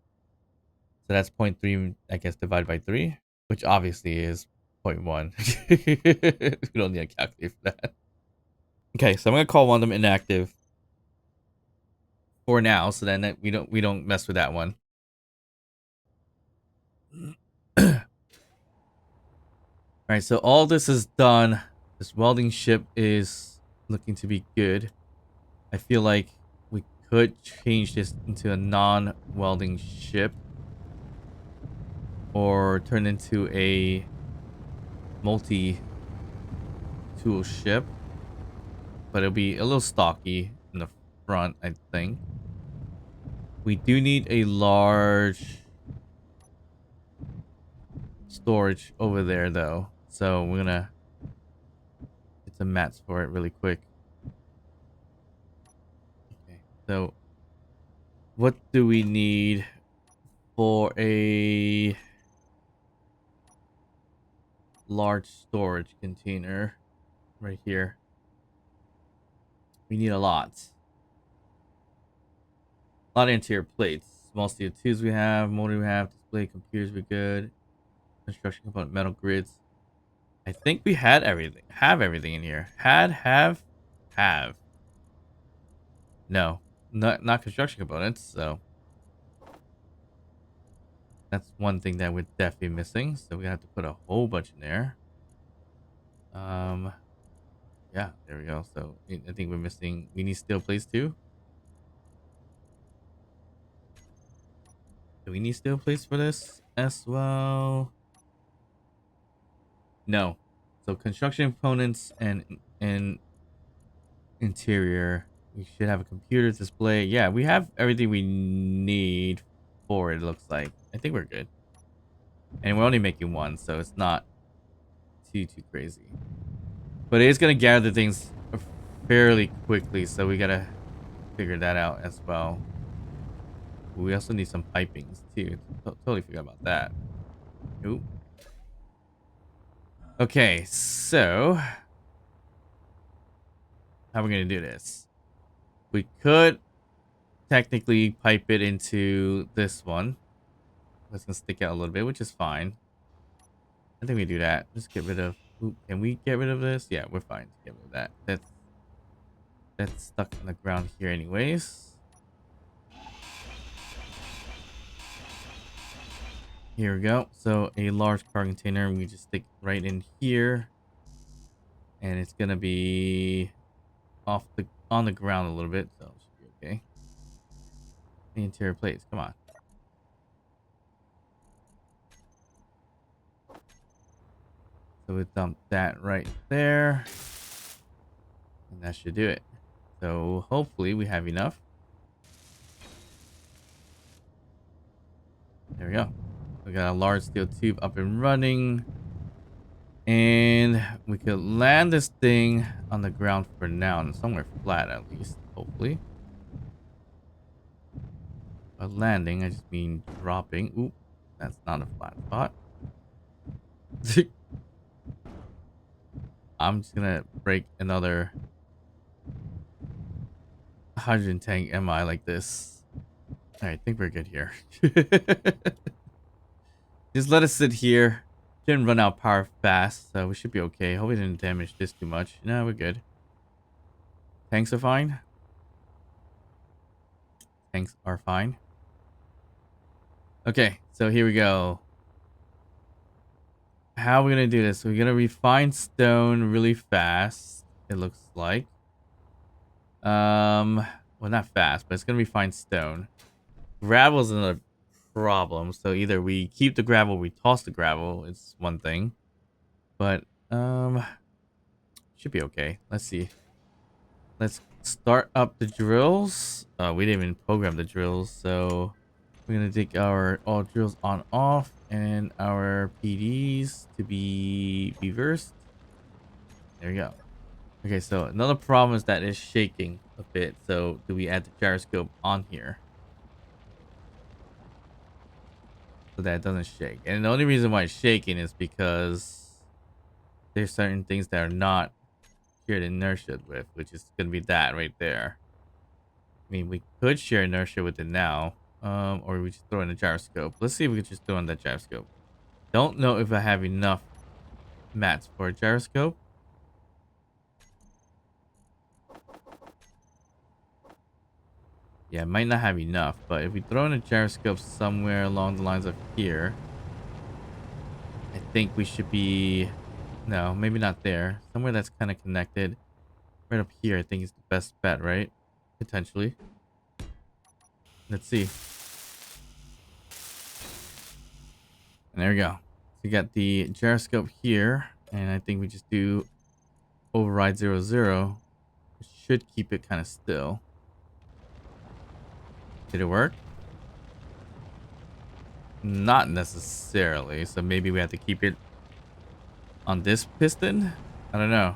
S1: So that's 0.3, I guess, divided by 3, which obviously is 0.1. We don't need a calculator for that. Okay, so I'm gonna call one of them inactive for now, so then we don't mess with that one. All right, so all this is done. This welding ship is looking to be good. I feel like we could change this into a non-welding ship or turn into a multi-tool ship, but it'll be a little stocky in the front, I think. We do need a large storage over there, though, so we're gonna get some mats for it really quick. Okay, so what do we need for a large storage container right here? We need a lot. A lot of interior plates. Small steel tubes we have, motor we have, display computers we're good. Construction component metal grids. I think we had everything. Have everything in here. Have. No. Not construction components, so that's one thing that we're definitely missing. So we have to put a whole bunch in there. Yeah, there we go. So I think we're missing. We need steel plates too. Do we need steel plates for this as well? No. So construction components and interior. We should have a computer display. Yeah, we have everything we need for it, looks like. I think we're good. And we're only making one, so it's not too crazy. But it is going to gather things fairly quickly, so we got to figure that out as well. We also need some pipings, too. Totally forgot about that. Oop. Okay, so how are we going to do this? We could technically pipe it into this one. It's going to stick out a little bit, which is fine. I think we do that. Just get rid of... Ooh, can we get rid of this? Yeah, we're fine to get rid of that. That's stuck on the ground here anyways. Here we go. So a large car container, we just stick right in here. And it's going to be on the ground a little bit, so it should be okay. The interior plates, come on. So we dump that right there. And that should do it. So hopefully we have enough. There we go. We got a large steel tube up and running. And we could land this thing on the ground for now. And somewhere flat at least, hopefully. By landing, I just mean dropping. Ooh, that's not a flat spot. I'm just gonna break another hydrogen tank MI like this. Alright, I think we're good here. Just let us sit here. Didn't run out power fast, so we should be okay. Hope we didn't damage this too much. No, we're good. Tanks are fine. Tanks are fine. Okay, so here we go. How are we gonna do this? We're gonna refine stone really fast. It looks like. Well, not fast, but it's gonna refine stone. Gravel's another problem. So either we keep the gravel, we toss the gravel. It's one thing, but should be okay. Let's see. Let's start up the drills. We didn't even program the drills, so we're gonna take our all drills on off and our PDs to be reversed. There we go. Okay, so another problem is that it's shaking a bit. So do we add the gyroscope on here so that it doesn't shake? And the only reason why it's shaking is because there's certain things that are not shared inertia with, which is gonna be that right there. I mean, we could share inertia with it now, or we just throw in a gyroscope. Let's see if we could just throw in that gyroscope. Don't know if I have enough mats for a gyroscope. Yeah, I might not have enough, but if we throw in a gyroscope somewhere along the lines of here, I think we should be... No, maybe not there. Somewhere that's kind of connected. Right up here, I think is the best bet, right? Potentially. Let's see. And there we go. So we got the gyroscope here, and I think we just do override 0, 0. It should keep it kind of still. Did it work? Not necessarily. So maybe we have to keep it on this piston? I don't know.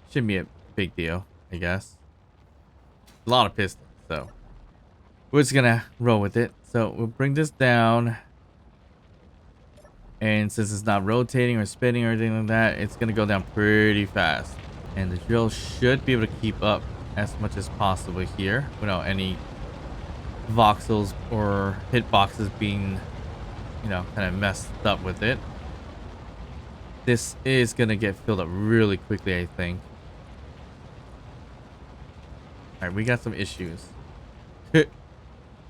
S1: Shouldn't be a big deal, I guess. A lot of pistons, so we're just gonna roll with it. So we'll bring this down. And since it's not rotating or spinning or anything like that, it's gonna go down pretty fast. And the drill should be able to keep up as much as possible here without any voxels or hitboxes being, you know, kind of messed up with it. This is gonna get filled up really quickly, I think. All right, we got some issues. So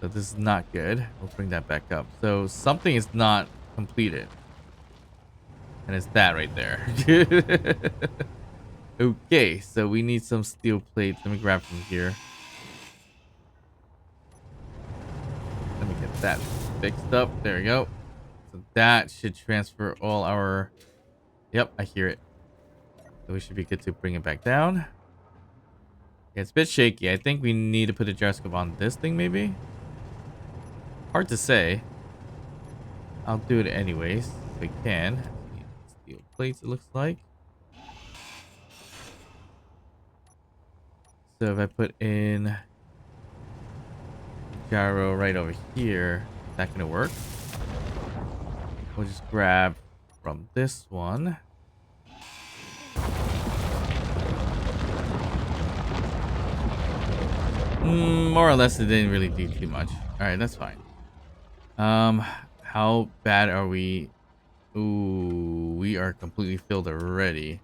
S1: this is not good. We'll bring that back up. So something is not completed. And it's that right there. Okay, so we need some steel plates. Let me grab from here. Let me get that fixed up. There we go. So that should transfer all our... Yep, I hear it. So we should be good to bring it back down. Yeah, it's a bit shaky. I think we need to put a gyroscope on this thing, maybe? Hard to say. I'll do it anyways, if we can. Steel plates, it looks like. So if I put in gyro right over here, is that gonna work? We'll just grab from this one. More or less, it didn't really do too much. All right, that's fine. How bad are we? Ooh, we are completely filled already.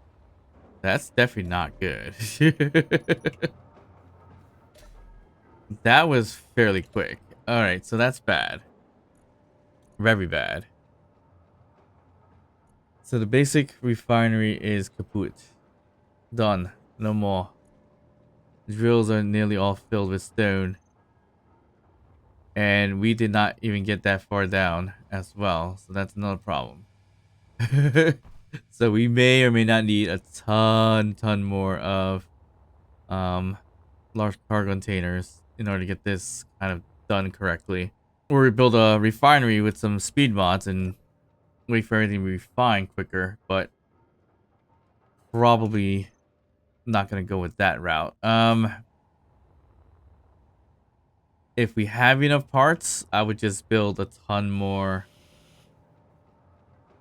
S1: That's definitely not good. That was fairly quick. All right, so that's bad. Very bad. So the basic refinery is kaput. Done. No more. Drills are nearly all filled with stone. And we did not even get that far down as well. So that's another problem. So we may or may not need a ton more of large cargo containers in order to get this kind of done correctly. Or we build a refinery with some speed mods and wait for everything to refine quicker, but probably not gonna go with that route. If we have enough parts, I would just build a ton more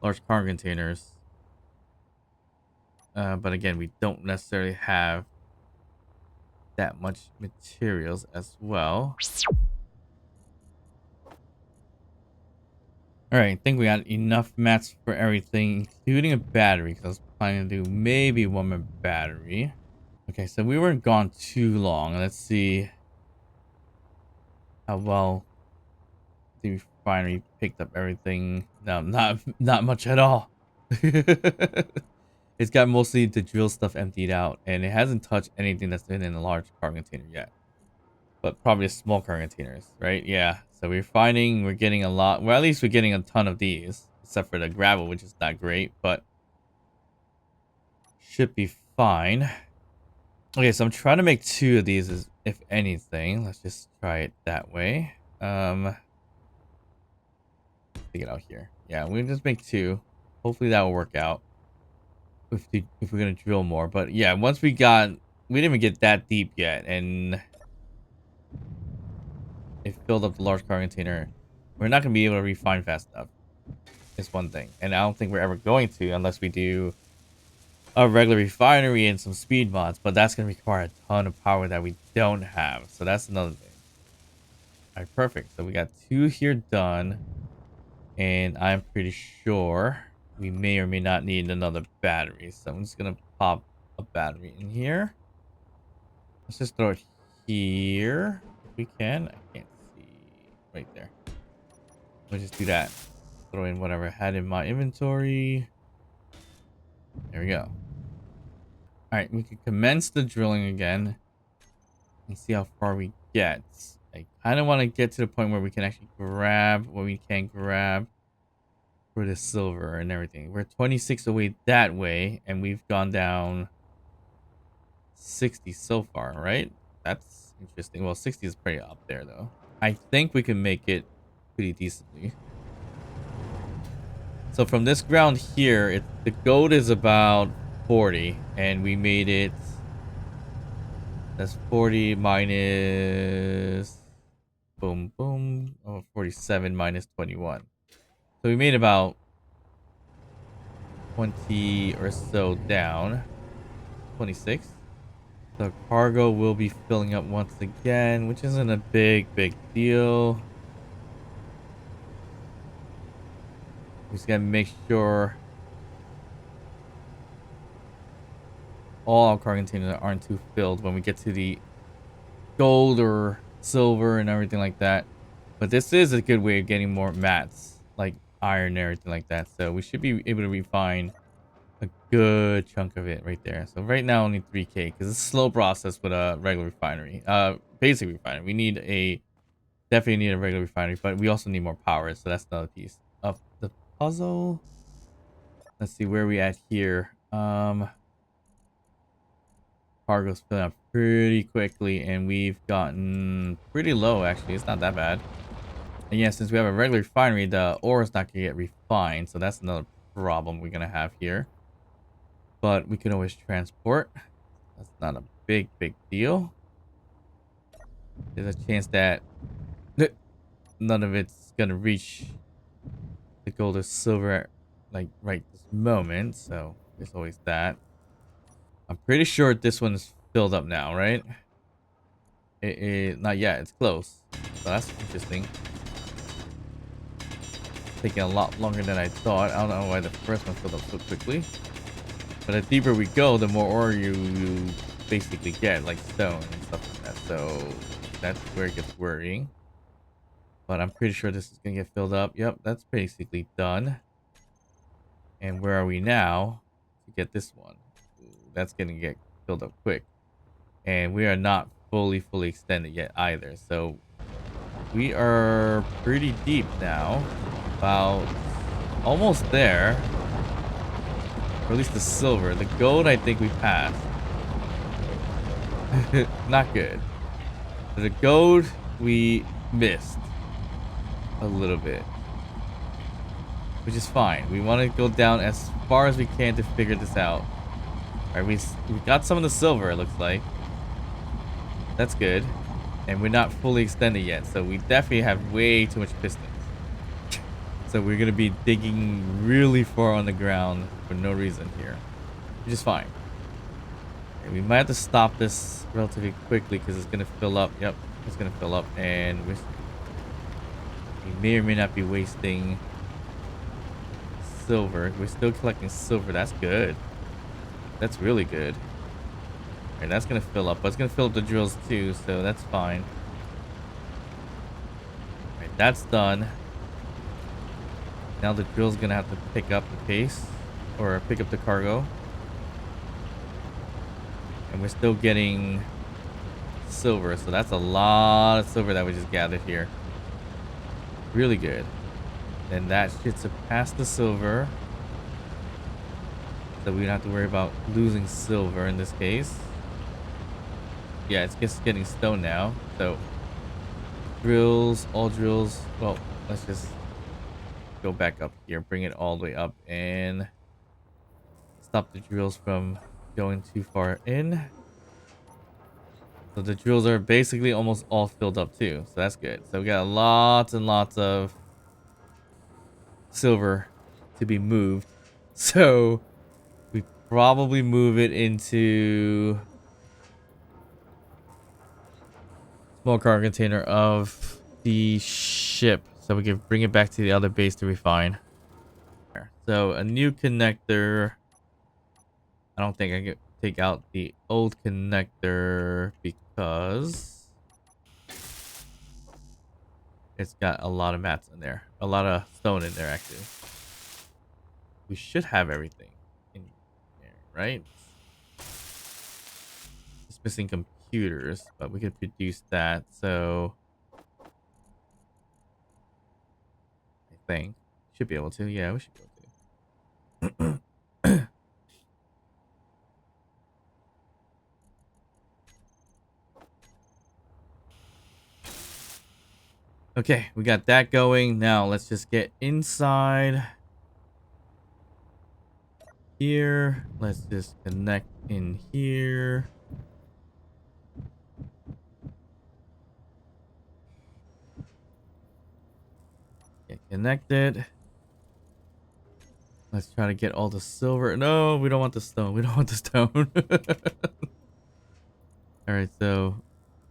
S1: large cargo containers. But again, we don't necessarily have that much materials as well. All right, I think we got enough mats for everything, including a battery, because I was planning to do maybe one more battery. Okay, so we weren't gone too long. Let's see how well the refinery picked up everything. No, not much at all. It's got mostly the drill stuff emptied out, and it hasn't touched anything that's been in a large cargo container yet. But probably small cargo containers, right? Yeah. So we're getting a lot. Well, at least we're getting a ton of these, except for the gravel, which is not great, but should be fine. Okay, so I'm trying to make 2 of these, as if anything. Let's just try it that way. Take it out here. Yeah, we'll just make 2. Hopefully that will work out. If we're gonna drill more, but yeah, we didn't even get that deep yet, and it filled up the large car container. We're not gonna be able to refine fast enough. Is one thing, and I don't think we're ever going to unless we do a regular refinery and some speed mods. But that's gonna require a ton of power that we don't have, so that's another thing. All right, perfect. So we got 2 here done, and I'm pretty sure we may or may not need another battery. So I'm just gonna pop a battery in here. Let's just throw it here. If we can. I can't see. Right there. We'll just do that. Throw in whatever I had in my inventory. There we go. Alright, we can commence the drilling again. And see how far we get. I kind of want to get to the point where we can actually grab what we can grab for the silver and everything. We're 26 away that way. And we've gone down 60 so far, right? That's interesting. Well, 60 is pretty up there, though. I think we can make it pretty decently. So from this ground here, the gold is about 40, and we made it. That's 40 minus. Boom, boom. Oh, 47 minus 21. So we made about 20 or so down. 26. The cargo will be filling up once again, which isn't a big deal. We just gotta make sure all our cargo containers aren't too filled when we get to the gold or silver and everything like that. But this is a good way of getting more mats, like iron and everything like that. So we should be able to refine a good chunk of it right there. So right now only 3K because it's a slow process with a regular refinery. Basic refinery. Definitely need a regular refinery, but we also need more power. So that's another piece of the puzzle. Let's see where we at here. Cargo's filling up pretty quickly, and we've gotten pretty low, actually. It's not that bad. And yeah, since we have a regular refinery, the ore is not going to get refined, so that's another problem we're going to have here. But we can always transport. That's not a big deal. There's a chance that none of it's going to reach the gold or silver, like, right this moment, so there's always that. I'm pretty sure this one's filled up now, right? Not yet. It's close. So that's interesting. Taking a lot longer than I thought. I don't know why the first one filled up so quickly. But the deeper we go, the more ore you basically get, like stone and stuff like that. So that's where it gets worrying. But I'm pretty sure this is going to get filled up. Yep, that's basically done. And where are we now to get this one? That's going to get filled up quick. And we are not fully extended yet either. So we are pretty deep now. About almost there. Or at least the silver. The gold, I think we passed. Not good. The gold, we missed a little bit. Which is fine. We want to go down as far as we can to figure this out. Alright, we got some of the silver, it looks like. That's good. And we're not fully extended yet, so we definitely have way too much pistons. So we're going to be digging really far on the ground for no reason here. which is fine. And we might have to stop this relatively quickly because it's gonna fill up. Yep, it's gonna fill up, and we may or may not be wasting silver. We're still collecting silver. That's good. That's really good. All right, that's gonna fill up, but it's gonna fill up the drills too, so that's fine. All right, that's done. Now the drill's gonna have to pick up the pace or pick up the cargo. And we're still getting silver, so that's a lot of silver that we just gathered here. Really good. And that should surpass the silver. So we don't have to worry about losing silver in this case. Yeah, it's just getting stone now. So drills, all drills. Well, let's just go back up here, bring it all the way up and stop the drills from going too far in. So the drills are basically almost all filled up too. So that's good. So we got lots and lots of silver to be moved. So we probably move it into small cargo container of the ship so we can bring it back to the other base to refine. So a new connector. I don't think I can take out the old connector because it's got a lot of mats in there. A lot of stone in there, actually. We should have everything in there, right? Just missing computers, but we could produce that. So I think should be able to. Yeah, we should be able to. Okay, we got that going. Now let's just get inside here. Let's just connect in here. Get connected. Let's try to get all the silver. No, we don't want the stone. We don't want the stone. All right, so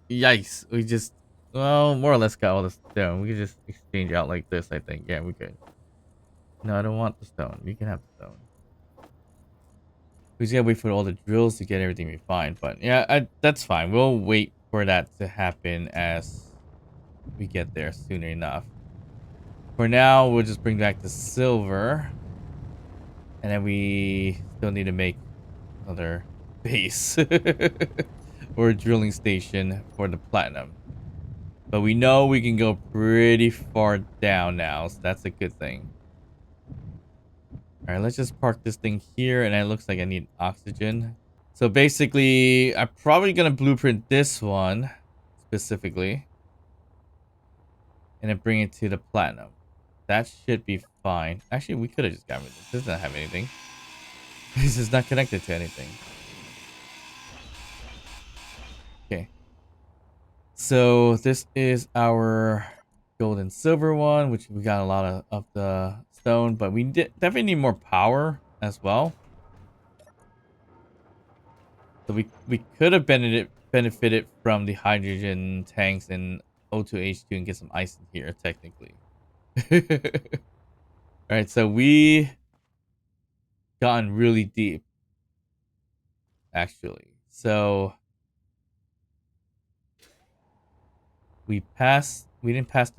S1: yikes. We just, well, more or less got all the stone. We can just exchange out like this, I think. Yeah, we could. No, I don't want the stone. You can have the stone. We just gotta wait for all the drills to get everything refined. But yeah, that's fine. We'll wait for that to happen as we get there soon enough. For now, we'll just bring back the silver. And then we still need to make another base or a drilling station for the platinum. But we know we can go pretty far down now, so that's a good thing. All right, let's just park this thing here, and it looks like I need oxygen. So basically, I'm probably gonna blueprint this one specifically, and then bring it to the platinum. That should be fine. Actually, we could have just gotten rid of this. This doesn't have anything. This is not connected to anything. Okay. So this is our gold and silver one, which we got a lot of the stone, but we definitely need more power as well. So we could have benefited from the hydrogen tanks and O2H2 and get some ice in here, technically. All right, so we gotten really deep, actually. So we didn't pass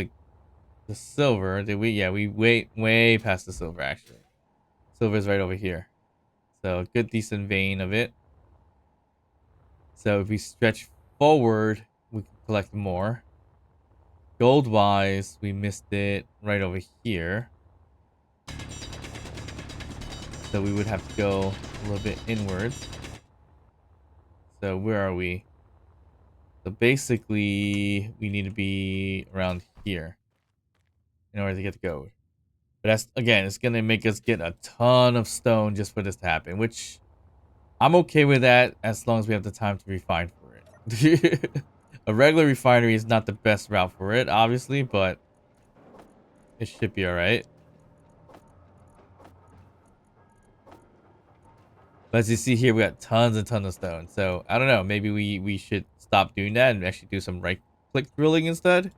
S1: the silver, did we? Yeah, we way past the silver, actually. Silver's right over here. So a good decent vein of it. So if we stretch forward, we can collect more. Gold wise, we missed it right over here. So we would have to go a little bit inwards. So where are we? So basically, we need to be around here in order to get the gold. But that's, again, it's going to make us get a ton of stone just for this to happen, which I'm okay with that as long as we have the time to refine for it. A regular refinery is not the best route for it, obviously, but it should be alright. But as you see here, we got tons and tons of stone. So I don't know. Maybe we should stop doing that and actually do some right click drilling instead.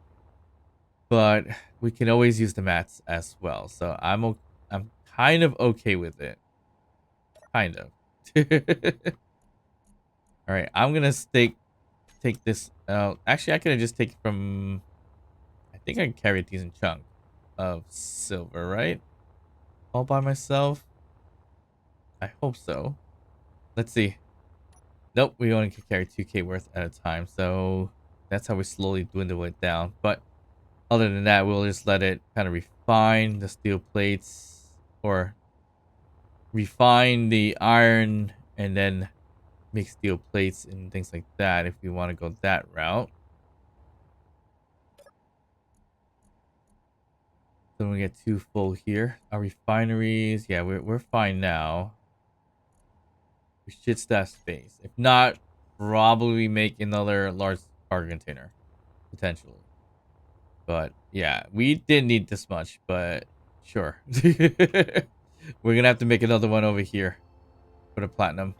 S1: But we can always use the mats as well. So I'm kind of okay with it. Kind of. All right, I'm gonna take this. Actually, I could just take it from. I think I can carry a decent chunk of silver, right? All by myself. I hope so. Let's see. Nope, we only can carry 2k worth at a time, so that's how we slowly dwindle it down. But other than that, we'll just let it kind of refine the steel plates, or refine the iron, and then make steel plates and things like that if we want to go that route. So we get too full here. Our refineries, yeah, we're fine now. We should stash space. If not, probably make another large cargo container, potentially. But yeah, we didn't need this much, but sure. We're gonna have to make another one over here for the platinum.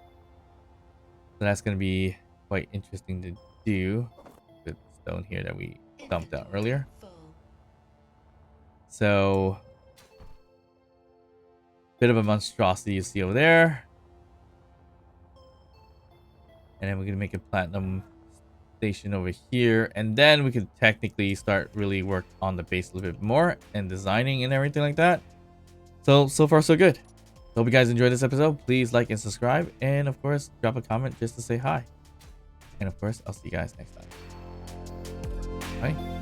S1: So that's gonna be quite interesting to do. The stone here that we dumped out earlier. So, bit of a monstrosity you see over there. And then we're gonna make a platinum station over here, and then we could technically start really work on the base a little bit more and designing and everything like that. So far so good. Hope you guys enjoyed this episode. Please like and subscribe, and of course drop a comment just to say hi. And of course I'll see you guys next time. Bye.